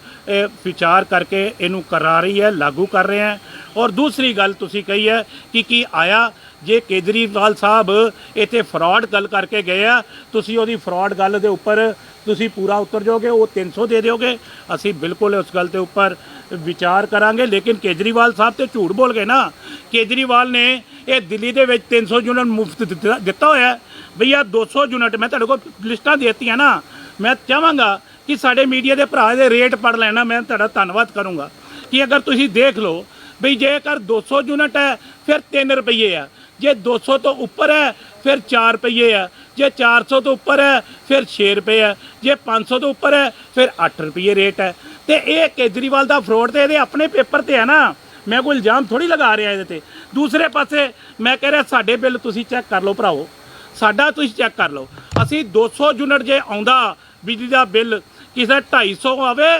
ਵਿਚਾਰ ਕਰਕੇ ਇਹਨੂੰ ਕਰਾ ਰਹੀ ਹੈ, ਲਾਗੂ ਕਰ ਰਹੇ ਹੈ। ਔਰ ਦੂਸਰੀ ਗੱਲ ਤੁਸੀਂ ਕਹੀ ਹੈ ਕਿ ਕੀ ਆਇਆ ਜੇ ਕੇਜਰੀਵਾਲ ਸਾਹਿਬ ਇੱਥੇ ਫਰਾਡ ਗੱਲ ਕਰਕੇ ਗਏ ਆ, ਤੁਸੀਂ ਉਹਦੀ ਫਰਾਡ ਗੱਲ ਦੇ ਉੱਪਰ ਤੁਸੀਂ ਪੂਰਾ ਉਤਰ ਜਾਓਗੇ, ਉਹ 300 ਦੇ ਦਿਓਗੇ, ਅਸੀਂ ਬਿਲਕੁਲ ਉਸ ਗੱਲ ਦੇ ਉੱਪਰ ਵਿਚਾਰ ਕਰਾਂਗੇ। ਲੇਕਿਨ ਕੇਜਰੀਵਾਲ ਸਾਹਿਬ ਤੇ ਝੂਠ ਬੋਲ ਗਏ ਨਾ। ਕੇਜਰੀਵਾਲ ਨੇ ਇਹ ਦਿੱਲੀ ਦੇ ਵਿੱਚ 300 ਯੂਨਿਟ ਮੁਫਤ ਦਿੱਤਾ ਹੋਇਆ। ਭਈਆ 200 ਯੂਨਿਟ ਮੈਂ ਤੁਹਾਡੇ ਕੋਲ ਲਿਸਟਾਂ ਦੇ ਦਿੱਤੀਆਂ ਨਾ। ਮੈਂ ਚਾਹਾਂਗਾ ਕਿ ਸਾਡੇ ਮੀਡੀਆ ਦੇ ਭਰਾ ਦੇ ਰੇਟ ਪੜ੍ਹ ਲੈਣਾ, ਮੈਂ ਤੁਹਾਡਾ ਧੰਨਵਾਦ ਕਰੂੰਗਾ ਕਿ ਅਗਰ ਤੁਸੀਂ ਦੇਖ ਲਓ ਬਈ ਜੇਕਰ 200 ਯੂਨਿਟ ਹੈ ਫਿਰ 3 ਰੁਪਏ ਆ, ਜੇ 200 ਤੋਂ ਉੱਪਰ ਹੈ ਫਿਰ 4 ਰੁਪਏ ਆ, ਜੇ 400 ਤੋਂ ਉੱਪਰ ਹੈ ਫਿਰ 6 ਰੁਪਏ ਹੈ, ਜੇ 500 ਤੋਂ ਉੱਪਰ ਹੈ ਫਿਰ 8 ਰੁਪਏ ਰੇਟ ਹੈ। ਤੇ ਇਹ ਕੇਜਰੀਵਾਲ ਦਾ ਫਰੋਡ ਤੇ ਇਹਦੇ ਆਪਣੇ ਪੇਪਰ ਤੇ ਹੈ ਨਾ, ਮੈਂ ਕੋਈ ਇਲਜ਼ਾਮ ਥੋੜੀ ਲਗਾ ਰਿਹਾ ਇਹਦੇ ਤੇ। ਦੂਸਰੇ ਪਾਸੇ ਮੈਂ ਕਹਿ ਰਿਹਾ ਸਾਡੇ ਬਿੱਲ ਤੁਸੀਂ ਚੈੱਕ ਕਰ ਲਓ ਭਰਾਓ, ਸਾਡਾ ਤੁਸੀਂ ਚੈੱਕ ਕਰ ਲਓ। ਅਸੀਂ 200 ਯੂਨਿਟ ਜੇ ਆਉਂਦਾ ਬਿਜਲੀ ਦਾ ਬਿੱਲ ਕਿਸੇ 250 ਆਵੇ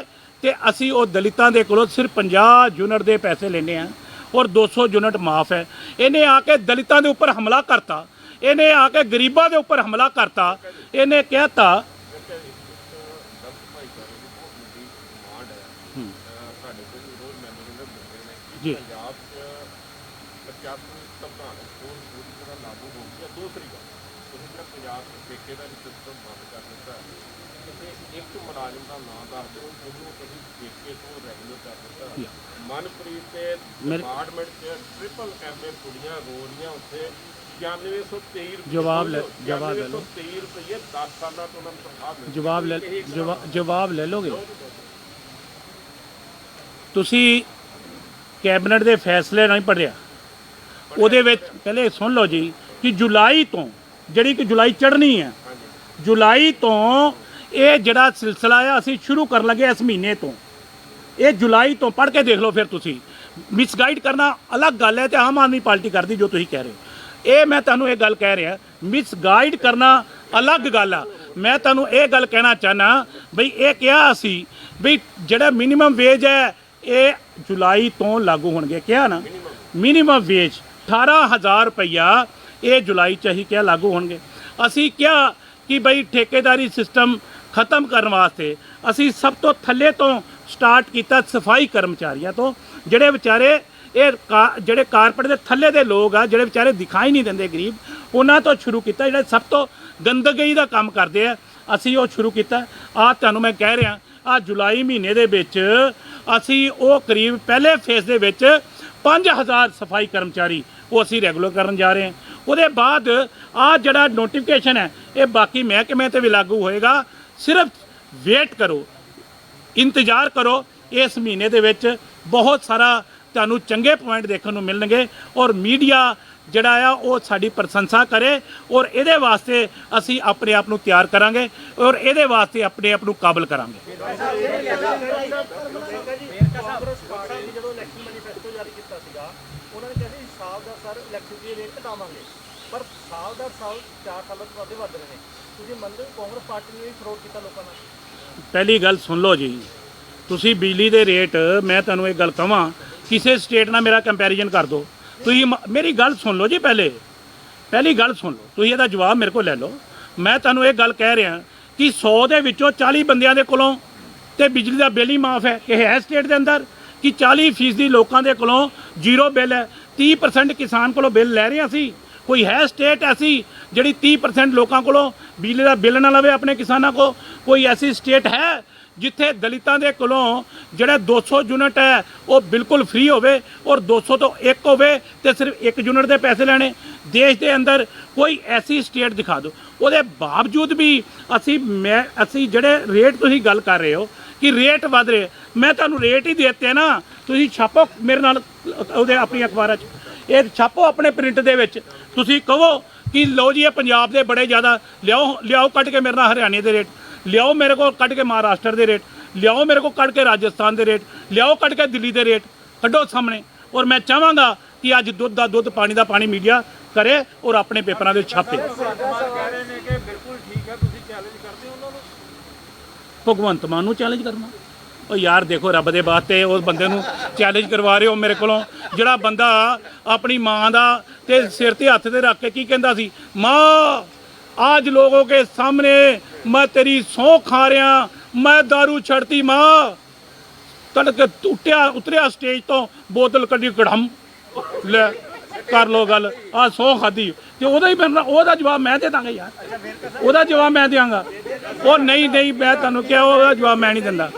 ਤੇ ਅਸੀਂ ਉਹ ਦਲਿਤਾਂ ਦੇ ਕੋਲੋਂ ਸਿਰਫ 50 ਯੂਨਿਟ ਦੇ ਪੈਸੇ ਲੈਂਦੇ ਹਾਂ ਔਰ 200 ਯੂਨਿਟ ਮਾਫ ਹੈ। ਇਹਨੇ ਆ ਕੇ ਦਲਿਤਾਂ ਦੇ ਉੱਪਰ ਹਮਲਾ ਕਰਤਾ, ਇਹਨੇ ਆ ਕੇ ਗਰੀਬਾਂ ਦੇ ਉੱਪਰ ਹਮਲਾ ਕਰਤਾ। ਇਹਨੇ ਕਹਿਤਾ ਜੀ ਪੰਜਾਬ 'ਚ ਪ੍ਰਸ਼ਾਸਨ ਸੰਵਿਧਾਨ ਕੋਲ ਪੂਰੀ ਤਰ੍ਹਾਂ ਲਾਗੂ ਹੋ ਗਿਆ। ਦੂਸਰੀ ਗੱਲ, ਤੁਸੀਂ ਜਿਹੜਾ ਪੰਜਾਬ 'ਚ ਠੇਕੇਦਾਰੀ ਸਿਸਟਮ ਬੰਦ ਕਰ ਦਿੱਤਾ, ਕਿਸੇ ਇੱਕ ਮੁਲਾਜ਼ਮ ਦਾ ਨਾਂ ਦੱਸ ਦਿਓ ਜਿਹਨੂੰ ਤੁਸੀਂ ਠੇਕੇ ਤੋਂ ਰੈਗੂਲਰ ਕਰ ਦਿੱਤਾ। ਮਨਪ੍ਰੀਤ ਦੇ ਡਿਪਾਰਟਮੈਂਟ 'ਚ ਟ੍ਰਿਪਲ ਐਮਏ ਕੁੜੀਆਂ ਰੋ ਰਹੀਆਂ ਉੱਥੇ 9123 ਰੁਪਏ। ਜਵਾਬ ਲੈ ਲਓ 9323 ਰੁਪਏ 10 ਸਾਲਾਂ ਤੋਂ ਉਹਨਾਂ ਨੂੰ ਤਨਖਾਹ ਮਿਲਦੀ। ਜਵਾਬ ਲੈ ਲੋਗੇ ਤੁਸੀਂ? ਕੈਬਨਿਟ ਦੇ ਫੈਸਲੇ ਨਹੀਂ ਪੜ੍ਹਿਆ? ਉਹਦੇ ਵਿੱਚ ਪਹਿਲੇ ਸੁਣ ਲਓ ਜੀ ਕਿ ਜੁਲਾਈ ਤੋਂ, ਜਿਹੜੀ ਕਿ ਜੁਲਾਈ ਚੜ੍ਹਨੀ ਹੈ, ਜੁਲਾਈ ਤੋਂ ਇਹ ਜਿਹੜਾ ਸਿਲਸਿਲਾ ਆ ਅਸੀਂ ਸ਼ੁਰੂ ਕਰਨ ਲੱਗੇ ਇਸ ਮਹੀਨੇ ਤੋਂ। ਇਹ ਜੁਲਾਈ ਤੋਂ ਪੜ੍ਹ ਕੇ ਦੇਖ ਲਓ। ਫਿਰ ਤੁਸੀਂ ਮਿਸਗਾਈਡ ਕਰਨਾ ਅਲੱਗ ਗੱਲ ਹੈ ਤੇ ਆਮ ਆਦਮੀ ਪਾਰਟੀ ਕਰਦੀ ਜੋ ਤੁਸੀਂ ਕਹਿ ਰਹੇ ਹੋ। ਇਹ ਮੈਂ ਤੁਹਾਨੂੰ ਇਹ ਗੱਲ ਕਹਿ ਰਿਹਾ, ਮਿਸਗਾਈਡ ਕਰਨਾ ਅਲੱਗ ਗੱਲ ਆ। ਮੈਂ ਤੁਹਾਨੂੰ ਇਹ ਗੱਲ ਕਹਿਣਾ ਚਾਹਨਾ ਬਈ ਇਹ ਕਿਹਾ ਅਸੀਂ ਬਈ ਜਿਹੜਾ ਮਿਨੀਮਮ ਵੇਜ ਹੈ ਇਹ ਜੁਲਾਈ ਤੋਂ ਲਾਗੂ ਹੋਣਗੇ। ਕਿਹਾ ਨਾ ਮਿਨੀਮਮ ਵੇਜ 18,000 ਰੁਪਈਆ ਇਹ ਜੁਲਾਈ 'ਚ ਹੀ ਕਿਹਾ ਲਾਗੂ ਹੋਣਗੇ। ਅਸੀਂ ਕਿਹਾ ਕਿ ਬਈ ਠੇਕੇਦਾਰੀ ਸਿਸਟਮ ਖਤਮ ਕਰਨ ਵਾਸਤੇ ਅਸੀਂ ਸਭ ਤੋਂ ਥੱਲੇ ਤੋਂ ਸਟਾਰਟ ਕੀਤਾ, ਸਫਾਈ ਕਰਮਚਾਰੀਆਂ ਤੋਂ, ਜਿਹੜੇ ਵਿਚਾਰੇ ਜਿਹੜੇ ਕਾਰਪੋਰੇਟ ਦੇ ਥੱਲੇ ਦੇ ਲੋਕ ਆ, ਜਿਹੜੇ ਵਿਚਾਰੇ ਦਿਖਾਈ ਨਹੀਂ ਦਿੰਦੇ ਗਰੀਬ, ਉਹਨਾਂ ਤੋਂ ਸ਼ੁਰੂ ਕੀਤਾ। ਜਿਹੜੇ ਸਭ ਤੋਂ ਗੰਦਗੀ ਦਾ ਕੰਮ ਕਰਦੇ ਆ ਅਸੀਂ ਉਹ ਸ਼ੁਰੂ ਕੀਤਾ। ਆਹ ਤੁਹਾਨੂੰ ਮੈਂ ਕਹਿ ਰਿਹਾ, ਆ ਜੁਲਾਈ ਮਹੀਨੇ ਦੇ ਵਿੱਚ ਅਸੀਂ ਉਹ ਕਰੀਬ ਪਹਿਲੇ ਫੇਸ ਦੇ ਵਿੱਚ 5000 ਸਫਾਈ ਕਰਮਚਾਰੀ ਉਹ ਅਸੀਂ ਰੈਗੂਲਰ ਕਰਨ ਜਾ ਰਹੇ ਹਾਂ। ਉਹਦੇ ਬਾਅਦ ਆ ਜਿਹੜਾ ਨੋਟੀਫਿਕੇਸ਼ਨ ਹੈ ਇਹ ਬਾਕੀ ਮਹਿਕਮੇ ਤੇ ਵੀ ਲਾਗੂ ਹੋਏਗਾ। ਸਿਰਫ ਵੇਟ ਕਰੋ, ਇੰਤਜ਼ਾਰ ਕਰੋ। ਇਸ ਮਹੀਨੇ ਦੇ ਵਿੱਚ ਬਹੁਤ ਸਾਰਾ ਤੁਹਾਨੂੰ ਚੰਗੇ ਪੁਆਇੰਟ ਦੇਖਣ ਨੂੰ ਮਿਲਣਗੇ ਔਰ ਮੀਡੀਆ ਜਿਹੜਾ ਆ ਉਹ ਸਾਡੀ ਪ੍ਰਸ਼ੰਸਾ ਕਰੇ ਔਰ ਇਹਦੇ ਵਾਸਤੇ ਅਸੀਂ ਆਪਣੇ ਆਪ ਨੂੰ ਤਿਆਰ ਕਰਾਂਗੇ ਔਰ ਇਹਦੇ ਵਾਸਤੇ ਆਪਣੇ ਆਪ ਨੂੰ ਕਾਬਲ ਕਰਾਂਗੇ। ਕਾਂਗਰਸ ਪਾਰਟੀ ਨੇ ਜਦੋਂ ਇਲੈਕਸ਼ਨ ਮੈਨੀਫੈਸਟੋ ਜਾਰੀ ਕੀਤਾ ਸੀਗਾ ਉਹਨਾਂ ਨੇ ਕਿਹਾ ਸੀ ਸਾਲ ਦਾ ਸਰ ਇਲੈਕਸ਼ਨ ਦੀ ਰੇਟ ਘਟਾਵਾਂਗੇ, ਪਰ ਸਾਲ ਦਾ ਸਾਲ 4 ਸਾਲਾਂ ਤੋਂ ਵੱਧ ਰਹੇ ਨੇ। ਤੁਸੀਂ ਮੰਨਦੇ ਹੋ ਕਾਂਗਰਸ ਪਾਰਟੀ ਨੇ ਵੀ ਫਰੋਡ ਕੀਤਾ ਲੋਕਾਂ ਨਾਲ? ਪਹਿਲੀ ਗੱਲ ਸੁਣ ਲਓ ਜੀ, ਤੁਸੀਂ ਬਿਜਲੀ ਦੇ ਰੇਟ, ਮੈਂ ਤੁਹਾਨੂੰ ਇੱਕ ਗੱਲ ਕਹਾਂ, ਕਿਸੇ ਸਟੇਟ ਨਾਲ ਮੇਰਾ ਕੰਪੈਰੀਜ਼ਨ ਕਰ ਦਿਓ। ਤੁਸੀਂ ਮੇਰੀ ਗੱਲ ਸੁਣ ਲਓ ਜੀ, ਪਹਿਲੀ ਗੱਲ ਸੁਣ ਲਓ, ਤੁਸੀਂ ਇਹਦਾ ਜਵਾਬ ਮੇਰੇ ਕੋਲ ਲੈ ਲਓ। ਮੈਂ ਤੁਹਾਨੂੰ ਇਹ ਗੱਲ ਕਹਿ ਰਿਹਾ ਕਿ 100 ਦੇ ਵਿੱਚੋਂ 40 ਬੰਦਿਆਂ ਦੇ ਕੋਲੋਂ ਤੇ ਬਿਜਲੀ ਦਾ ਬਿੱਲ ਹੀ ਮਾਫ ਹੈ। ਕਿ ਹੈ ਸਟੇਟ ਦੇ ਅੰਦਰ ਕਿ 40% ਲੋਕਾਂ ਦੇ ਕੋਲੋਂ ਜ਼ੀਰੋ ਬਿੱਲ ਹੈ, 30% ਕਿਸਾਨ ਕੋਲੋਂ ਬਿੱਲ ਲੈ ਰਹੇ ਅਸੀਂ। ਕੋਈ ਹੈ ਸਟੇਟ ਐਸੀ ਜਿਹੜੀ 30% ਲੋਕਾਂ ਕੋਲੋਂ ਬਿਜਲੀ ਦਾ ਬਿੱਲ ਨਾ ਲਵੇ ਆਪਣੇ ਕਿਸਾਨਾਂ ਕੋ? ਕੋਈ ਐਸੀ ਸਟੇਟ ਹੈ ਜਿੱਥੇ ਦਲਿਤਾਂ ਦੇ ਕੋਲੋਂ ਜਿਹੜਾ 200 ਯੂਨਿਟ ਹੈ ਉਹ ਬਿਲਕੁਲ ਫ੍ਰੀ ਹੋਵੇ ਔਰ 200 ਤੋਂ ਇੱਕ ਹੋਵੇ ਤੇ ਸਿਰਫ 1 ਯੂਨਿਟ ਦੇ ਪੈਸੇ ਲੈਣੇ? ਦੇਸ਼ ਦੇ ਅੰਦਰ ਕੋਈ ਐਸੀ ਸਟੇਟ ਦਿਖਾ ਦਿਓ। ਉਹਦੇ ਬਾਵਜੂਦ ਵੀ ਅਸੀਂ ਜਿਹੜੇ ਰੇਟ ਤੁਸੀਂ ਗੱਲ ਕਰ ਰਹੇ ਹੋ ਕਿ ਰੇਟ ਵੱਧ ਰਹੇ, ਮੈਂ ਤੁਹਾਨੂੰ ਰੇਟ ਹੀ ਦੇ ਦਿੱਤੇ ਨਾ। ਤੁਸੀਂ ਛਾਪੋ ਮੇਰੇ ਨਾਲ ਉਹਦੇ ਆਪਣੀ ਅਖਬਾਰਾਂ 'ਚ, ਇਹ ਛਾਪੋ ਆਪਣੇ ਪ੍ਰਿੰਟ ਦੇ ਵਿੱਚ। ਤੁਸੀਂ ਕਹੋ ਕਿ ਲਓ ਜੀ ਇਹ ਪੰਜਾਬ ਦੇ ਬੜੇ ਜ਼ਿਆਦਾ, ਲਿਆਓ ਕੱਢ ਕੇ ਮੇਰੇ ਨਾਲ ਹਰਿਆਣੇ ਦੇ ਰੇਟ, ਲਿਆਓ ਮੇਰੇ ਕੋਲ ਕੱਢ ਕੇ ਮਹਾਰਾਸ਼ਟਰ ਦੇ ਰੇਟ, ਲਿਆਓ ਮੇਰੇ ਕੋਲ ਕੱਢ ਕੇ ਰਾਜਸਥਾਨ ਦੇ ਰੇਟ, ਲਿਆਓ ਕੱਢ ਕੇ ਦਿੱਲੀ ਦੇ ਰੇਟ, ਕੱਢੋ ਸਾਹਮਣੇ। ਔਰ ਮੈਂ ਚਾਹਾਂਗਾ ਕਿ ਅੱਜ ਦੁੱਧ ਦਾ ਦੁੱਧ, ਪਾਣੀ ਦਾ ਪਾਣੀ ਮੀਡੀਆ ਕਰੇ ਔਰ ਆਪਣੇ ਪੇਪਰਾਂ ਦੇ ਛਾਪੇ। ਕਹਿ ਰਹੇ ਨੇ ਕਿ ਬਿਲਕੁਲ ਠੀਕ ਹੈ, ਤੁਸੀਂ ਚੈਲੰਜ ਕਰਦੇ ਹੋ ਉਹਨਾਂ ਨੂੰ? ਭਗਵੰਤ ਮਾਨ ਨੂੰ ਚੈਲੰਜ ਕਰਨਾ? ਉਹ ਯਾਰ ਦੇਖੋ, ਰੱਬ ਦੇ ਵਾਸਤੇ ਉਸ ਬੰਦੇ ਨੂੰ ਚੈਲੰਜ ਕਰਵਾ ਰਹੇ ਹੋ ਮੇਰੇ ਕੋਲੋਂ, ਜਿਹੜਾ ਬੰਦਾ ਆਪਣੀ ਮਾਂ ਦਾ ਤੇ ਸਿਰ ਤੇ ਹੱਥ ਤੇ ਰੱਖ ਕੇ ਕੀ ਕਹਿੰਦਾ ਸੀ, ਮਾਂ आज लोगों के सामने मैं तेरी सौं खा रहा, मैं दारू छड़ती मां। तड़के उतरिया स्टेज तो बोतल कड़ी कड़म ले कर लो गल, आ सौं खाधी ते ओदा ही बनना, ओदा जवाब मैं दे दांगा यार, ओदा जवाब मैं देंगा। और नहीं मैं तुहानू क्या ओदा जवाब मैं नहीं दिंदा।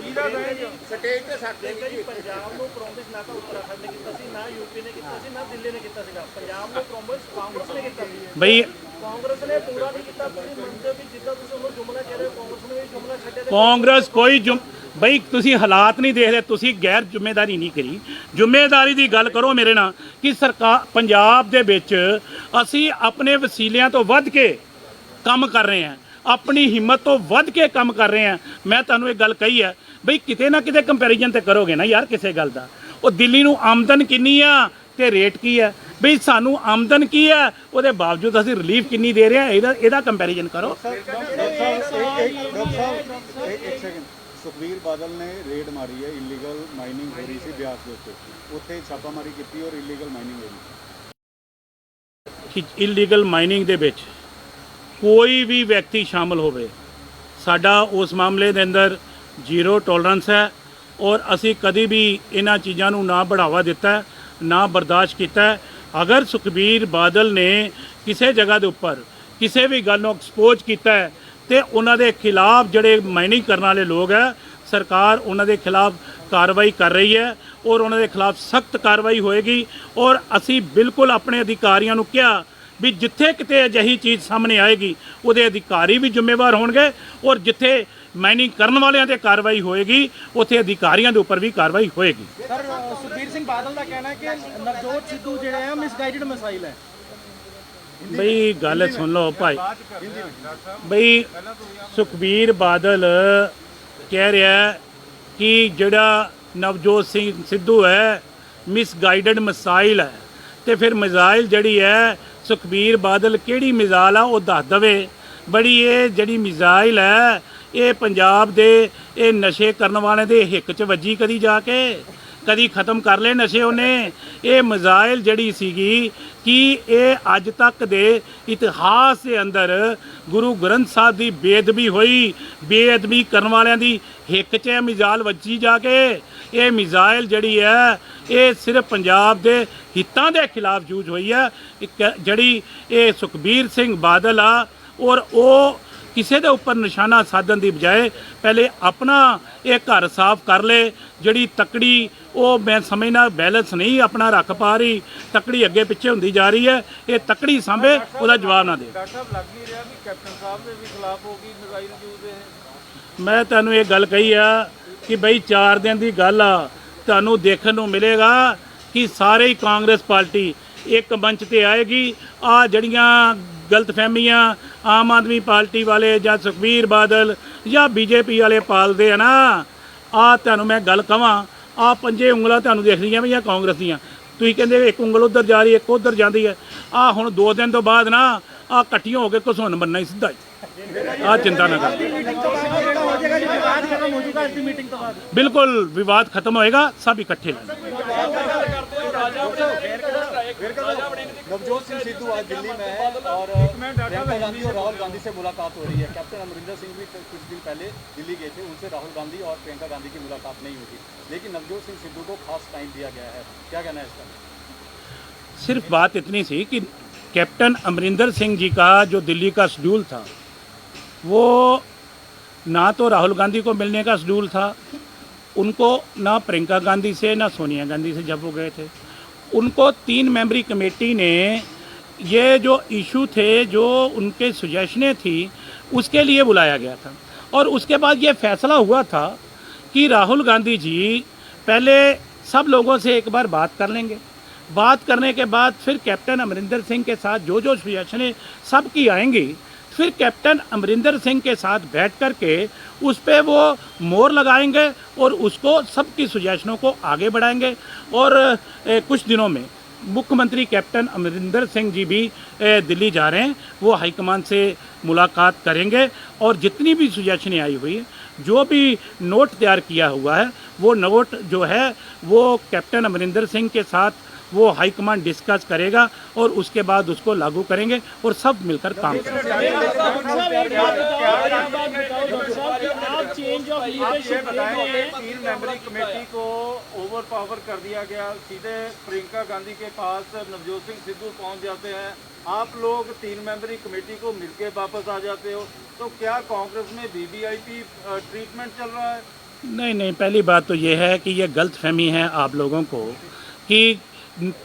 ਸਟੇਜ ਤੇ ਸਾਡੇ ਜੀ ਪੰਜਾਬ ਨੂੰ ਪ੍ਰੋਮਿਸ ਨਾ ਤਾਂ ਉੱਤਰਾਖੰਡ ਨੇ ਕੀਤਾ ਸੀ, ਨਾ ਯੂਪੀ ਨੇ ਕੀਤਾ ਸੀ, ਨਾ ਦਿੱਲੀ ਨੇ ਕੀਤਾ ਸੀਗਾ। ਪੰਜਾਬ ਨੂੰ ਪ੍ਰੋਮਿਸ ਕਾਂਗਰਸ ਨੇ ਕੀਤਾ ਸੀ। ਬਈ ਕਾਂਗਰਸ ਨੇ ਪੂਰਾ ਨਹੀਂ ਕੀਤਾ। ਤੁਸੀਂ ਮੰਨਦੇ ਹੋ ਕਿ ਜਿੱਦਾਂ ਤੁਸੀਂ ਉਹਨੂੰ ਜੁਮਲਾ ਕਹਿ ਰਹੇ ਹੋ, ਕਾਂਗਰਸ ਨੇ ਵੀ ਜੁਮਲਾ ਛੱਡਿਆ? ਕਾਂਗਰਸ ਕੋਈ ਬਈ ਤੁਸੀਂ ਹਾਲਾਤ ਨਹੀਂ ਦੇਖ ਰਹੇ, ਤੁਸੀਂ ਗੈਰ ਜ਼ਿੰਮੇਵਾਰੀ ਨਹੀਂ ਕਰੀ, ਜ਼ਿੰਮੇਵਾਰੀ ਦੀ ਗੱਲ ਕਰੋ ਮੇਰੇ ਨਾਲ ਕਿ ਸਰਕਾਰ ਪੰਜਾਬ ਦੇ ਵਿੱਚ ਅਸੀਂ ਆਪਣੇ ਵਸੀਲਿਆਂ ਤੋਂ ਵੱਧ ਕੇ ਕੰਮ ਕਰ ਰਹੇ ਹਾਂ, ਆਪਣੀ ਹਿੰਮਤ ਤੋਂ ਵੱਧ ਕੇ ਕੰਮ ਕਰ ਰਹੇ ਹਾਂ। ਮੈਂ ਤੁਹਾਨੂੰ ਇਹ ਗੱਲ ਕਹੀ ਹੈ ਬਈ ਕਿਤੇ ਨਾ ਕਿਤੇ ਕੰਪੈਰੀਜ਼ਨ ਤੇ ਕਰੋਗੇ ਨਾ ਯਾਰ ਕਿਸੇ ਗੱਲ ਦਾ। ਉਹ ਦਿੱਲੀ ਨੂੰ ਆਮਦਨ ਕਿੰਨੀ ਆ ਤੇ ਰੇਟ ਕੀ ਹੈ, ਬਈ ਸਾਨੂੰ ਆਮਦਨ ਕੀ ਹੈ ਉਹਦੇ ਬਾਵਜੂਦ ਅਸੀਂ ਰਿਲੀਫ ਕਿੰਨੀ ਦੇ ਰਹੇ ਹਾਂ, ਇਹਦਾ ਕੰਪੈਰੀਜ਼ਨ ਕਰੋ। ਸੁਖਬੀਰ ਬਾਦਲ ਨੇ ਰੇਡ ਮਾਰੀ ਹੈ, ਇਲੀਗਲ ਮਾਈਨਿੰਗ ਹੋ ਰਹੀ ਸੀ ਬਿਆਸ ਦੇ ਉੱਤੇ ਛਾਪਾਮਾਰੀ ਕੀਤੀ ਔਰ ਇਲੀਗਲ ਮਾਈਨਿੰਗ ਹੋ ਰਹੀ। ਇਲੀਗਲ ਮਾਈਨਿੰਗ ਦੇ ਵਿੱਚ ਕੋਈ ਵੀ ਵਿਅਕਤੀ ਸ਼ਾਮਲ ਹੋਵੇ, ਸਾਡਾ ਉਸ ਮਾਮਲੇ ਦੇ ਅੰਦਰ ਜ਼ੀਰੋ ਟੋਲਰੈਂਸ ਹੈ ਔਰ ਅਸੀਂ ਕਦੀ ਵੀ ਇਹਨਾਂ ਚੀਜ਼ਾਂ ਨੂੰ ਨਾ ਬੜਾਵਾ ਦਿੱਤਾ, ਨਾ ਬਰਦਾਸ਼ਤ ਕੀਤਾ। ਅਗਰ ਸੁਖਬੀਰ ਬਾਦਲ ਨੇ ਕਿਸੇ ਜਗ੍ਹਾ ਦੇ ਉੱਪਰ ਕਿਸੇ ਵੀ ਗੱਲ ਨੂੰ ਐਕਸਪੋਜ਼ ਕੀਤਾ ਹੈ ਤੇ ਉਹਨਾਂ ਦੇ ਖਿਲਾਫ ਜਿਹੜੇ ਮਾਈਨਿੰਗ ਕਰਨ ਵਾਲੇ ਲੋਕ ਹੈ, ਸਰਕਾਰ ਉਹਨਾਂ ਦੇ ਖਿਲਾਫ ਕਾਰਵਾਈ ਕਰ ਰਹੀ ਹੈ ਔਰ ਉਹਨਾਂ ਦੇ ਖਿਲਾਫ ਸਖਤ ਕਾਰਵਾਈ ਹੋਏਗੀ। ਔਰ ਅਸੀਂ ਬਿਲਕੁਲ ਆਪਣੇ ਅਧਿਕਾਰੀਆਂ ਨੂੰ ਕਿਹਾ ਵੀ ਜਿੱਥੇ ਕਿਤੇ ਅਜਿਹੀ ਚੀਜ਼ ਸਾਹਮਣੇ ਆਏਗੀ ਉਹਦੇ ਅਧਿਕਾਰੀ ਵੀ ਜ਼ਿੰਮੇਵਾਰ ਹੋਣਗੇ ਔਰ ਜਿੱਥੇ ਮਾਈਨਿੰਗ ਕਰਨ ਵਾਲਿਆਂ ਤੇ ਕਾਰਵਾਈ ਹੋਏਗੀ ਉੱਥੇ ਅਧਿਕਾਰੀਆਂ ਦੇ ਉੱਪਰ ਵੀ ਕਾਰਵਾਈ ਹੋਏਗੀ। ਸਰ ਸੁਖਬੀਰ ਸਿੰਘ ਬਾਦਲ ਦਾ ਕਹਿਣਾ ਹੈ ਕਿ ਨਵਜੋਤ ਸਿੱਧੂ ਜਿਹੜੇ ਆ ਮਿਸਗਾਈਡਡ ਮਿਸਾਈਲ ਹੈ। ਬਈ ਗੱਲ ਸੁਣ ਲਓ ਭਾਈ, ਬਈ ਸੁਖਬੀਰ ਬਾਦਲ ਕਹਿ ਰਿਹਾ ਕਿ ਜਿਹੜਾ ਨਵਜੋਤ ਸਿੰਘ ਸਿੱਧੂ ਹੈ ਮਿਸਗਾਈਡਡ ਮਿਸਾਈਲ ਹੈ, ਤੇ ਫਿਰ ਮਿਸਾਈਲ ਜਿਹੜੀ ਹੈ ਸੁਖਬੀਰ ਬਾਦਲ ਕਿਹੜੀ ਮਿਸਾਈਲ ਆ ਉਹ ਦੱਸ ਦਵੇ। ਬੜੀ ਇਹ ਜਿਹੜੀ ਮਿਸਾਈਲ ਹੈ ਇਹ ਪੰਜਾਬ ਦੇ ਇਹ ਨਸ਼ੇ ਕਰਨ ਵਾਲਿਆਂ ਦੇ ਹਿੱਕ 'ਚ ਵੱਜੀ, ਕਦੀ ਜਾ ਕੇ ਕਦੀ ਖਤਮ ਕਰ ਲਏ ਨਸ਼ੇ ਉਹਨੇ। ਇਹ ਮਿਸਾਈਲ ਜਿਹੜੀ ਸੀਗੀ ਕਿ ਇਹ ਅੱਜ ਤੱਕ ਦੇ ਇਤਿਹਾਸ ਦੇ ਅੰਦਰ ਗੁਰੂ ਗ੍ਰੰਥ ਸਾਹਿਬ ਦੀ ਬੇਅਦਬੀ ਹੋਈ, ਬੇਅਦਬੀ ਕਰਨ ਵਾਲਿਆਂ ਦੀ ਹਿੱਕ 'ਚ ਇਹ ਮਿਸਾਈਲ ਵੱਜੀ ਜਾ ਕੇ। ਇਹ ਮਿਸਾਈਲ ਜਿਹੜੀ ਹੈ ਇਹ ਸਿਰਫ ਪੰਜਾਬ ਦੇ ਹਿੱਤਾਂ ਦੇ ਖਿਲਾਫ ਯੂਜ਼ ਹੋਈ ਹੈ। ਜਿਹੜੀ ਇਹ ਸੁਖਬੀਰ ਸਿੰਘ ਬਾਦਲ ਆ ਔਰ ਉਹ ਕਿਸੇ ਦੇ ਉੱਪਰ ਨਿਸ਼ਾਨਾ ਸਾਧਨ ਦੀ ਬਜਾਏ ਪਹਿਲੇ ਆਪਣਾ ਇਹ ਘਰ ਸਾਫ਼ ਕਰ ਲੇ। ਜਿਹੜੀ ਤਕੜੀ ਉਹ ਮੈਂ ਸਮਝਣਾ ਬੈਲੈਂਸ ਨਹੀਂ ਆਪਣਾ ਰੱਖ ਪਾ ਰਹੀ, ਤਕੜੀ ਅੱਗੇ ਪਿੱਛੇ ਹੁੰਦੀ ਜਾ ਰਹੀ ਹੈ। ਇਹ ਤਕੜੀ ਸਾਂਭੇ, ਉਹਦਾ ਜਵਾਬ ਨਾ ਦੇ। ਡਾਕਟਰ ਸਾਹਿਬ ਲੱਗ ਨਹੀਂ ਰਿਹਾ ਕਿ ਕੈਪਟਨ ਸਾਹਿਬ ਦੇ ਵੀ ਖਿਲਾਫ ਹੋ ਗਈ ਮਿਜ਼ਾਈਲ ਯੂਜ਼ ਦੇ? ਮੈਂ ਤੁਹਾਨੂੰ ਇਹ ਗੱਲ ਕਹੀ ਆ ਕਿ ਬਈ 4 ਦਿਨ ਦੀ ਗੱਲ ਆ, ਤੁਹਾਨੂੰ ਦੇਖਣ ਨੂੰ ਮਿਲੇਗਾ ਕਿ ਸਾਰੇ ਹੀ ਕਾਂਗਰਸ ਪਾਰਟੀ एक मंच ते आएगी। आ जड़ियाँ गलतफहमियां आम आदमी पार्टी वाले या सुखबीर बादल या बीजेपी वाले पालते हैं ना, आ तुहानूं मैं गल कहां, आ पंजे उंगलां तुहानूं दिख रहीआं भी कांग्रेस दीआं, तुसीं कहंदे एक उंगल उधर जा रही एक उधर जाती है। आ हुण 2 दिन तो बाद ना आ इकट्ठियां हो के घसुन बनना ही सीधा ही। आ चिंता ना कर, बिल्कुल विवाद खत्म होएगा, सब इकट्ठे रहेंगे। नवजोत सिंह सिद्धू आज दिल्ली में है और प्रियंका गांधी और राहुल गांधी से मुलाकात हो रही है। कैप्टन अमरिंदर सिंह भी कुछ दिन पहले दिल्ली गए थे, उनसे राहुल गांधी और प्रियंका गांधी की मुलाकात नहीं हुई थी, लेकिन नवजोत सिंह सिद्धू को खास टाइम दिया गया है। क्या कहना है इसका? सिर्फ बात इतनी सी कि कैप्टन अमरिंदर सिंह जी का जो दिल्ली का शेड्यूल था, वो ना तो राहुल गांधी को मिलने का शेड्यूल था, उनको ना प्रियंका गांधी से ना सोनिया गांधी से जब वो गए थे, उनको 3 मेंबरी कमेटी ने ये जो इशू थे, जो उनके सुजेशनें थी, उसके लिए बुलाया गया था। और उसके बाद ये फैसला हुआ था कि राहुल गांधी जी पहले सब लोगों से एक बार बात कर लेंगे, बात करने के बाद फिर कैप्टन अमरिंदर सिंह के साथ जो जो सुजेशनें सब की आएंगी, फिर कैप्टन अमरिंदर सिंह के साथ बैठ कर के उस पर वो मोहर लगाएंगे और उसको सबकी सुजेशनों को आगे बढ़ाएंगे। और कुछ दिनों में मुख्यमंत्री कैप्टन अमरिंदर सिंह जी भी दिल्ली जा रहे हैं, वो हाईकमान से मुलाकात करेंगे और जितनी भी सुजेशनें आई हुई है, जो भी नोट तैयार किया हुआ है, वो नोट जो है वो कैप्टन अमरिंदर सिंह के साथ वो हाईकमान डिस्कस करेगा और उसके बाद उसको लागू करेंगे और सब मिलकर काम करेंगे। तीन मेंबरी कमेटी को ओवर पावर कर दिया गया, सीधे प्रियंका गांधी के पास नवजोत सिंह सिद्धू पहुंच जाते हैं, आप लोग 3 मेंबरी कमेटी को मिलके वापस आ जाते हो, तो क्या कांग्रेस में वीवीआईपी ट्रीटमेंट चल रहा है? नहीं, पहली बात तो ये है कि ये गलतफहमी है आप लोगों को कि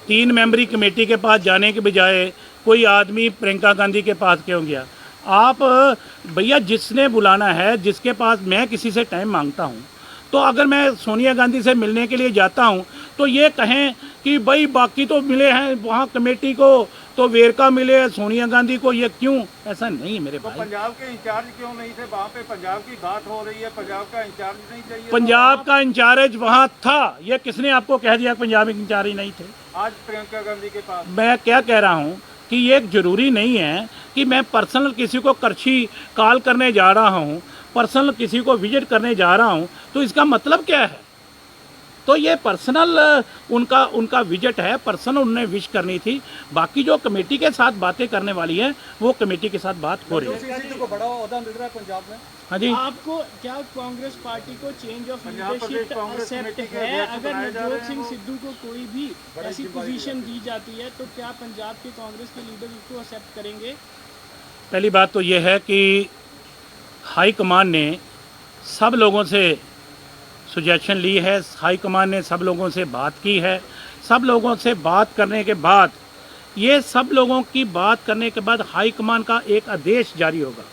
3 मेंबरी कमेटी के पास जाने के बजाय कोई आदमी प्रियंका गांधी के पास क्यों गया। आप भैया जिसने बुलाना है, जिसके पास मैं किसी से टाइम मांगता हूँ, तो अगर मैं सोनिया गांधी से मिलने के लिए जाता हूँ तो ये कहें कि भाई बाकी तो मिले हैं वहाँ कमेटी को, तो वेरका मिले सोनिया गांधी को, ये क्यों? ऐसा नहीं है मेरे भाई। पंजाब के इंचार्ज क्यों नहीं थे वहाँ पे? पंजाब की बात हो रही है, पंजाब का इंचार्ज नहीं चाहिए? पंजाब का इंचार्ज वहाँ था, ये किसने आपको कह दिया पंजाब के इंचार्ज नहीं थे? आज प्रियंका गांधी के पास। मैं क्या कह रहा हूँ कि ये ज़रूरी नहीं है कि मैं पर्सनल किसी को करछी कॉल करने जा रहा हूँ, पर्सनल किसी को विजिट करने जा रहा हूँ, तो इसका मतलब क्या है? तो ये पर्सनल उनका विजिट है, पर्सनल उन्हें विश करनी थी। बाकी जो कमेटी के साथ बातें करने वाली है वो कमेटी के साथ बात हो रही है। सिद्धू को बड़ा ओहदा मिल रहा है पंजाब में। हाँ जी, आपको क्या कांग्रेस पार्टी को चेंज ऑफ लीडरशिप एक्सेप्ट है? अगर नवजोत सिंह सिद्धू को कोई भी ऐसी पोजीशन दी जाती है तो क्या पंजाब के कांग्रेस के लीडर उसको एक्सेप्ट करेंगे? पहली बात तो ये है कि हाईकमान ने सब लोगों से सुजेशन ली है, हाईकमान ने सब लोगों से बात की है, सब लोगों से बात करने के बाद, ये सब लोगों की बात करने के बाद हाईकमान का एक आदेश जारी होगा।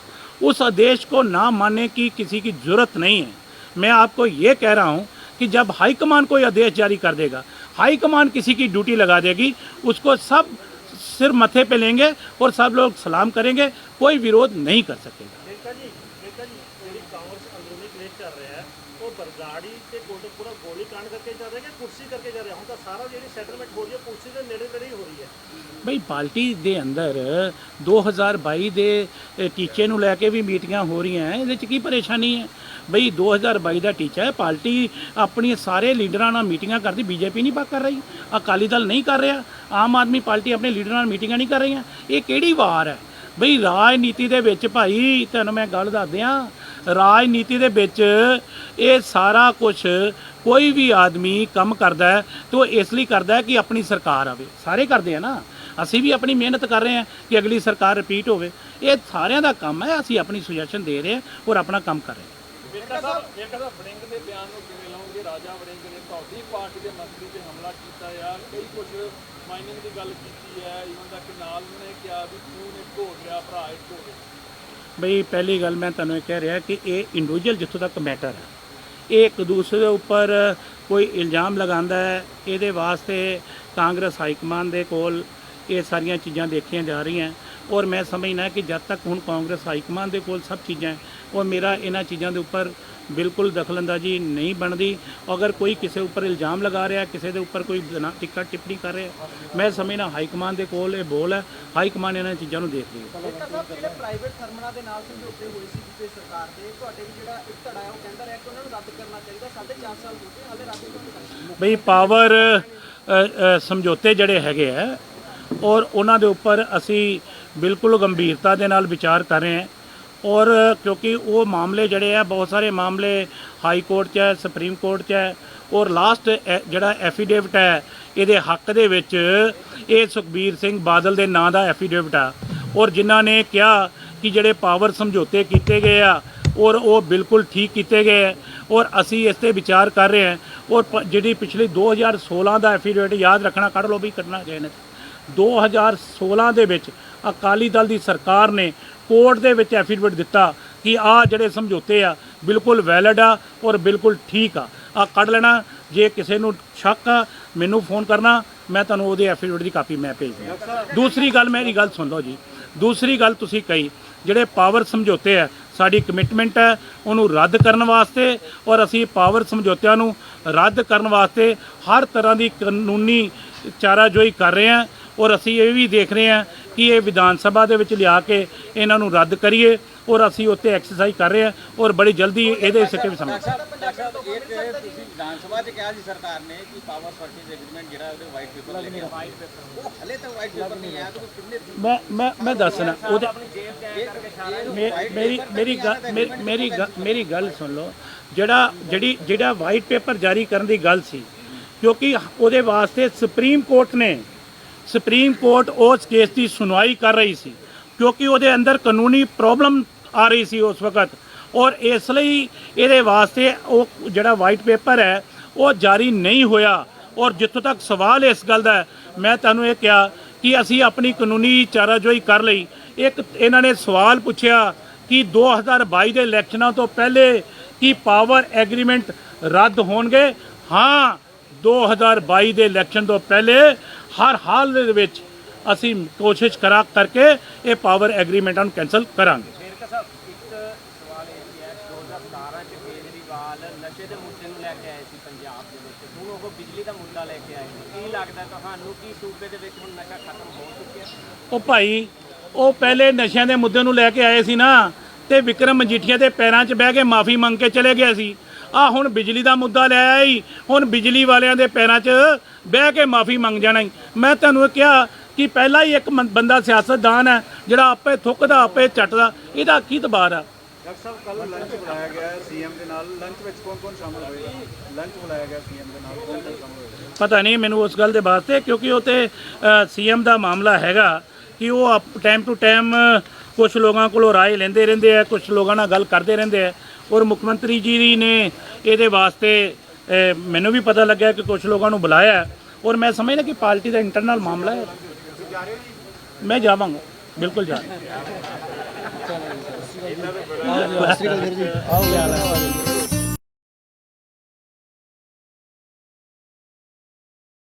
उस आदेश को ना मानने की किसी की ज़रूरत नहीं है। मैं आपको ये कह रहा हूँ कि जब हाईकमान कोई आदेश जारी कर देगा, हाईकमान किसी की ड्यूटी लगा देगी, उसको सब सिर मथे पे लेंगे और सब लोग सलाम करेंगे, कोई विरोध नहीं कर सकेगा। बरगाड़ी से कोटकपुरा गोली कांड करके जा रहे हैं, कुर्सी करके जा रहे हैं, उनका सारा जो सेटलमेंट हो रही है कुर्सी के नेड़े नेड़े ही हो रही है। भाई पार्टी दे अंदर 2022 ਦੇ ਟੀਚੇ ਨੂੰ ਲੈ ਕੇ ਵੀ ਮੀਟਿੰਗਾਂ ਹੋ ਰਹੀਆਂ, ਇਹਦੇ 'ਚ ਕੀ ਪਰੇਸ਼ਾਨੀ ਹੈ? ਬਈ 2022 ਦਾ ਟੀਚਾ ਹੈ, ਪਾਰਟੀ ਆਪਣੀ ਸਾਰੇ ਲੀਡਰਾਂ ਨਾਲ ਮੀਟਿੰਗਾਂ ਕਰਦੀ, ਬੀਜੇਪੀ ਨਹੀਂ ਕਰ ਰਹੀ, ਅਕਾਲੀ ਦਲ ਨਹੀਂ ਕਰ ਰਿਹਾ, ਆਮ ਆਦਮੀ ਪਾਰਟੀ ਆਪਣੇ ਲੀਡਰਾਂ ਨਾਲ ਮੀਟਿੰਗਾਂ ਨਹੀਂ ਕਰ ਰਹੀਆਂ। ਇਹ ਕਿਹੜੀ ਵਾਰ ਹੈ? ਬਈ ਰਾਜਨੀਤੀ ਦੇ ਵਿੱਚ ਭਾਈ ਤੁਹਾਨੂੰ ਮੈਂ ਗੱਲ ਦੱਸ ਦਿਆਂ, ਰਾਜਨੀਤੀ ਦੇ ਵਿੱਚ ਇਹ ਸਾਰਾ ਕੁਝ ਕੋਈ ਵੀ ਆਦਮੀ ਕੰਮ ਕਰਦਾ ਹੈ तो इसलिए करता है कि अपनी सरकार आवे, सारे करते हैं ना, ਅਸੀਂ ਵੀ ਆਪਣੀ ਮਿਹਨਤ ਕਰ ਰਹੇ ਹਾਂ ਕਿ ਅਗਲੀ ਸਰਕਾਰ ਰਿਪੀਟ ਹੋਵੇ। ਇਹ ਸਾਰਿਆਂ ਦਾ ਕੰਮ ਹੈ, ਅਸੀਂ ਆਪਣੀ ਸੁਜੈਸ਼ਨ ਦੇ ਰਹੇ ਹਾਂ ਔਰ ਆਪਣਾ ਕੰਮ ਕਰ ਰਹੇ ਹਾਂ। ਵੇਰਕਾ ਸਾਹਿਬ ਵੜਿੰਗ ਦੇ ਬਿਆਨ ਨੂੰ ਕਿਵੇਂ ਲਾਉਂਗੇ? ਰਾਜਾ ਵੜਿੰਗ ਨੇ ਤੁਹਾਡੀ ਪਾਰਟੀ ਦੇ ਮੰਤਰੀ ਤੇ ਹਮਲਾ ਕੀਤਾ ਆ, ਕਈ ਕੁਝ ਮਾਈਨਿੰਗ ਦੀ ਗੱਲ ਕੀਤੀ ਹੈ, ਇਵਨ ਤੱਕ ਨਾਲ ਨੇ ਕਿਹਾ ਵੀ ਖੂਨ ਇੱਕ ਹੋ ਗਿਆ, ਭਰਾ ਇੱਕ ਹੋ ਗਿਆ। ਬਈ ਪਹਿਲੀ ਗੱਲ ਮੈਂ ਤੁਹਾਨੂੰ ਇਹ ਕਹਿ ਰਿਹਾ ਕਿ ਇਹ ਇੰਡੀਵਿਜੂਅਲ ਜਿੱਥੋਂ ਤੱਕ ਮੈਟਰ ਹੈ, ਇਹ ਇੱਕ ਦੂਸਰੇ ਦੇ ਉੱਪਰ ਕੋਈ ਇਲਜ਼ਾਮ ਲਗਾਉਂਦਾ ਹੈ, ਇਹਦੇ ਵਾਸਤੇ ਕਾਂਗਰਸ ਹਾਈਕਮਾਨ ਦੇ ਕੋਲ ਇਹ ਸਾਰੀਆਂ ਚੀਜ਼ਾਂ ਦੇਖੀਆਂ ਜਾ ਰਹੀਆਂ ਔਰ ਮੈਂ ਸਮਝਣਾ ਕਿ ਜਦ ਤੱਕ ਹੁਣ ਕਾਂਗਰਸ ਹਾਈਕਮਾਨ ਦੇ ਕੋਲ ਸਭ ਚੀਜ਼ਾਂ ਔਰ ਮੇਰਾ ਇਹਨਾਂ ਚੀਜ਼ਾਂ ਦੇ ਉੱਪਰ ਬਿਲਕੁਲ ਦਖਲਅੰਦਾਜ਼ੀ ਨਹੀਂ ਬਣਦੀ। ਅਗਰ ਕੋਈ ਕਿਸੇ ਉੱਪਰ ਇਲਜ਼ਾਮ ਲਗਾ ਰਿਹਾ, ਕਿਸੇ ਦੇ ਉੱਪਰ ਕੋਈ ਟਿੱਕਾ ਟਿੱਪਣੀ ਕਰ ਰਿਹਾ, ਮੈਂ ਸਮਝਣਾ ਹਾਈਕਮਾਨ ਦੇ ਕੋਲ ਇਹ ਬੋਲ ਹੈ, ਹਾਈਕਮਾਨ ਇਹਨਾਂ ਚੀਜ਼ਾਂ ਨੂੰ ਦੇਖ ਰਹੀ ਹੈ। ਡਾਕਟਰ ਸਾਹਿਬ ਜਿਹੜੇ ਪ੍ਰਾਈਵੇਟ ਫਰਮਾਂ ਦੇ ਨਾਲ ਸਮਝੌਤੇ ਹੋਏ ਸੀ ਪਿਛਲੇ ਸਰਕਾਰ ਦੇ, ਤੁਹਾਡੇ ਵੀ ਜਿਹੜਾ ਇੱਕ ਧੜਾ ਹੈ ਉਹ ਕਹਿੰਦਾ ਰਿਹਾ ਕਿ ਉਹਨਾਂ ਨੂੰ ਰੱਦ ਕਰਨਾ ਚਾਹੀਦਾ, 4.5 ਸਾਲ ਹੋ ਗਏ ਹਾਲੇ ਰੱਦ ਕਿਉਂ ਨਹੀਂ ਕਰਦੇ? ਬਈ ਪਾਵਰ ਸਮਝੌਤੇ ਜਿਹੜੇ ਹੈਗੇ ਆ ਔਰ ਉਹਨਾਂ ਦੇ ਉੱਪਰ ਅਸੀਂ ਬਿਲਕੁਲ ਗੰਭੀਰਤਾ ਦੇ ਨਾਲ ਵਿਚਾਰ ਕਰ ਰਹੇ ਹਾਂ ਔਰ ਕਿਉਂਕਿ ਉਹ ਮਾਮਲੇ ਜਿਹੜੇ ਆ ਬਹੁਤ ਸਾਰੇ ਮਾਮਲੇ ਹਾਈ ਕੋਰਟ 'ਚ ਹੈ, ਸੁਪਰੀਮ ਕੋਰਟ 'ਚ ਹੈ ਔਰ ਲਾਸਟ ਜਿਹੜਾ ਐਫੀਡੇਵਿਟ ਹੈ ਇਹਦੇ ਹੱਕ ਦੇ ਵਿੱਚ ਇਹ ਸੁਖਬੀਰ ਸਿੰਘ ਬਾਦਲ ਦੇ ਨਾਂ ਦਾ ਐਫੀਡੇਵਿਟ ਆ ਔਰ ਜਿਨ੍ਹਾਂ ਨੇ ਕਿਹਾ ਕਿ ਜਿਹੜੇ ਪਾਵਰ ਸਮਝੌਤੇ ਕੀਤੇ ਗਏ ਆ ਔਰ ਉਹ ਬਿਲਕੁਲ ਠੀਕ ਕੀਤੇ ਗਏ ਹੈ ਔਰ ਅਸੀਂ ਇਸ 'ਤੇ ਵਿਚਾਰ ਕਰ ਰਹੇ ਹਾਂ ਔਰ ਜਿਹੜੀ ਪਿਛਲੀ 2016 ਦਾ ਐਫੀਡੇਵਿਟ ਯਾਦ ਰੱਖਣਾ, ਕੱਢ ਲਓ ਵੀ ਕੱਢਣਾ ਚਾਹੀਦਾ। 2016 ਦੇ ਵਿੱਚ ਅਕਾਲੀ ਦਲ ਦੀ ਸਰਕਾਰ ਨੇ ਕੋਰਟ ਦੇ ਵਿੱਚ ਐਫੀਡੇਵਿਟ ਦਿੱਤਾ ਕਿ ਆਹ ਜਿਹੜੇ ਸਮਝੌਤੇ ਆ ਬਿਲਕੁਲ ਵੈਲਿਡ ਆ ਔਰ ਬਿਲਕੁਲ ਠੀਕ ਆ, ਆਹ ਕੱਢ ਲੈਣਾ। ਜੇ ਕਿਸੇ ਨੂੰ ਸ਼ੱਕ ਆ ਮੈਨੂੰ ਫੋਨ ਕਰਨਾ, ਮੈਂ ਤੁਹਾਨੂੰ ਉਹਦੇ ਐਫੀਡੇਵਿਟ ਦੀ ਕਾਪੀ ਮੈਂ ਭੇਜ ਦਿੰਦਾ। ਦੂਸਰੀ ਗੱਲ, ਮੇਰੀ ਗੱਲ ਸੁਣ ਲਓ ਜੀ, ਦੂਸਰੀ ਗੱਲ ਤੁਸੀਂ ਕਹੀ ਜਿਹੜੇ ਪਾਵਰ ਸਮਝੌਤੇ ਆ ਸਾਡੀ ਕਮਿਟਮੈਂਟ ਹੈ ਉਹਨੂੰ ਰੱਦ ਕਰਨ ਵਾਸਤੇ ਔਰ ਅਸੀਂ ਪਾਵਰ ਸਮਝੌਤਿਆਂ ਨੂੰ ਰੱਦ ਕਰਨ ਵਾਸਤੇ ਹਰ ਤਰ੍ਹਾਂ ਦੀ ਕਾਨੂੰਨੀ ਚਾਰਾਜੋਈ ਕਰ ਰਹੇ ਹਾਂ ਔਰ ਅਸੀਂ ਇਹ ਵੀ ਦੇਖ ਰਹੇ ਹਾਂ ਕਿ ਇਹ ਵਿਧਾਨ ਸਭਾ ਦੇ ਵਿੱਚ ਲਿਆ ਕੇ ਇਹਨਾਂ ਨੂੰ ਰੱਦ ਕਰੀਏ ਔਰ ਅਸੀਂ ਉੱਤੇ ਐਕਸਰਸਾਈਜ਼ ਕਰ ਰਹੇ ਹਾਂ ਔਰ ਬੜੀ ਜਲਦੀ ਇਹਦੇ ਸਿੱਟੇ ਵੀ ਸਮਝ ਤੁਸੀਂ ਵਿਧਾਨ ਸਭਾ 'ਚ ਕਿਹਾ ਸੀ ਸਰਕਾਰ ਨੇ ਕਿ ਪਾਵਰ ਪਰਚੇਜ਼ ਐਗਰੀਮੈਂਟ ਜਿਹੜਾ ਉਹਦੇ ਵਾਈਟ ਪੇਪਰ ਲੈ ਕੇ ਉਹ ਹਲੇ ਤੱਕ ਵਾਈਟ ਪੇਪਰ ਨਹੀਂ ਆਇਆ ਤਾਂ ਕਿੰਨੇ ਮੈਂ ਦੱਸਣਾ ਉਹਦੇ ਮੇਰੀ ਗੱਲ ਸੁਣ ਲਓ। ਜਿਹੜਾ ਵਾਈਟ ਪੇਪਰ ਜਾਰੀ ਕਰਨ ਦੀ ਗੱਲ ਸੀ ਕਿਉਂਕਿ ਉਹਦੇ ਵਾਸਤੇ ਸੁਪਰੀਮ ਕੋਰਟ ਉਸ ਕੇਸ ਦੀ ਸੁਣਵਾਈ ਕਰ ਰਹੀ ਸੀ ਕਿਉਂਕਿ ਉਹਦੇ ਅੰਦਰ ਕਾਨੂੰਨੀ ਪ੍ਰੋਬਲਮ ਆ ਰਹੀ ਸੀ ਉਸ ਵਕਤ ਔਰ ਇਸ ਲਈ ਇਹਦੇ ਵਾਸਤੇ ਉਹ ਜਿਹੜਾ ਵਾਈਟ ਪੇਪਰ ਹੈ ਉਹ ਜਾਰੀ ਨਹੀਂ ਹੋਇਆ। ਔਰ ਜਿੱਥੋਂ ਤੱਕ ਸਵਾਲ ਇਸ ਗੱਲ ਦਾ ਹੈ, ਮੈਂ ਤੁਹਾਨੂੰ ਇਹ ਕਿਹਾ ਕਿ ਅਸੀਂ ਆਪਣੀ ਕਾਨੂੰਨੀ ਚਾਰਾਜੋਈ ਕਰ ਲਈ। ਇੱਕ ਇਹਨਾਂ ਨੇ ਸਵਾਲ ਪੁੱਛਿਆ ਕਿ 2022 ਦੇ ਇਲੈਕਸ਼ਨਾਂ ਤੋਂ ਪਹਿਲੇ ਕੀ ਪਾਵਰ ਐਗਰੀਮੈਂਟ ਰੱਦ ਹੋਣਗੇ? ਹਾਂ, 2022 ਦੇ ਇਲੈਕਸ਼ਨ ਤੋਂ ਪਹਿਲੇ ਹਰ ਹਾਲ ਦੇ ਵਿੱਚ ਅਸੀਂ ਕੋਸ਼ਿਸ਼ ਕਰਕੇ ਇਹ ਪਾਵਰ ਐਗਰੀਮੈਂਟਾਂ ਨੂੰ ਕੈਂਸਲ ਕਰਾਂਗੇ। ਇੱਕ ਸਵਾਲ ਇਹ ਵੀ ਹੈ 2017 ਚ ਕੇਜਰੀਵਾਲ ਨਸ਼ੇ ਦੇ ਮੁੱਦੇ ਨੂੰ ਲੈ ਕੇ ਆਏ ਸੀ ਪੰਜਾਬ ਦੇ ਵਿੱਚ, ਹੁਣ ਉਹ ਬਿਜਲੀ ਦਾ ਮੁੱਦਾ ਲੈ ਕੇ ਆਏ ਨੇ। ਕੀ ਲੱਗਦਾ ਤੁਹਾਨੂੰ ਕਿ ਸੂਬੇ ਦੇ ਵਿੱਚ ਹੁਣ ਨਸ਼ਾ ਖਤਮ ਹੋ ਚੁੱਕਿਆ? ਉਹ ਭਾਈ ਉਹ ਪਹਿਲੇ ਨਸ਼ਿਆਂ ਦੇ ਮੁੱਦੇ ਨੂੰ ਲੈ ਕੇ ਆਏ ਸੀ ਨਾ ਤੇ ਵਿਕਰਮ ਮਜੀਠੀਆ ਦੇ ਪੈਰਾਂ 'ਚ ਬਹਿ ਕੇ ਮਾਫੀ ਮੰਗ ਕੇ ਚਲੇ ਗਿਆ ਸੀ। ਹੁਣ ਬਿਜਲੀ ਦਾ ਮੁੱਦਾ ਲੈ ਆਇਆ ਹੀ, ਹੁਣ ਬਿਜਲੀ ਵਾਲਿਆਂ ਦੇ ਪੈਰਾਂ 'ਚ ਬਹਿ ਕੇ ਮਾਫੀ ਮੰਗ ਜਾਣਾ ਹੀ। ਮੈਂ ਤੁਹਾਨੂੰ ਇਹ ਕਿਹਾ ਕਿ ਪਹਿਲਾਂ ਹੀ ਇੱਕ ਬੰਦਾ ਸਿਆਸਤਦਾਨ ਹੈ ਜਿਹੜਾ ਆਪੇ ਥੁੱਕਦਾ ਆਪੇ ਚੱਟਦਾ, ਇਹਦਾ ਕੀ ਦਬਾਰ ਆ? ਡਾਕਟਰ ਸਾਹਿਬ ਕੱਲ ਲੰਚ ਬੁਲਾਇਆ ਗਿਆ ਸੀਐਮ ਦੇ ਨਾਲ, ਲੰਚ ਵਿੱਚ ਕੌਣ ਸ਼ਾਮਲ ਹੋਏਗਾ? ਲੰਚ ਬੁਲਾਇਆ ਗਿਆ ਸੀਐਮ ਦੇ ਨਾਲ, ਕੌਣ ਸ਼ਾਮਲ ਹੋਏਗਾ? ਪਤਾ ਨਹੀਂ ਮੈਨੂੰ ਉਸ ਗੱਲ ਦੇ ਵਾਸਤੇ, ਕਿਉਂਕਿ ਉਹ ਤੇ ਸੀਐਮ ਦਾ ਮਾਮਲਾ ਹੈਗਾ ਕਿ ਉਹ ਟਾਈਮ ਟੂ ਟਾਈਮ ਕੁਝ ਲੋਕਾਂ ਕੋਲੋਂ ਰਾਏ ਲੈਂਦੇ ਰਹਿੰਦੇ ਆ, ਕੁਝ ਲੋਕਾਂ ਨਾਲ ਗੱਲ ਕਰਦੇ ਰਹਿੰਦੇ ਆ ਔਰ ਮੁੱਖ ਮੰਤਰੀ ਜੀ ਨੇ ਇਹਦੇ ਵਾਸਤੇ ਮੈਨੂੰ ਵੀ ਪਤਾ ਲੱਗਿਆ ਕਿ ਕੁਝ ਲੋਕਾਂ ਨੂੰ ਬੁਲਾਇਆ ਔਰ ਮੈਂ ਸਮਝਦਾ ਕਿ ਪਾਰਟੀ ਦਾ ਇੰਟਰਨਲ ਮਾਮਲਾ ਹੈ। ਮੈਂ ਜਾਵਾਂਗਾ, ਬਿਲਕੁਲ ਜਾਵਾਂਗਾ।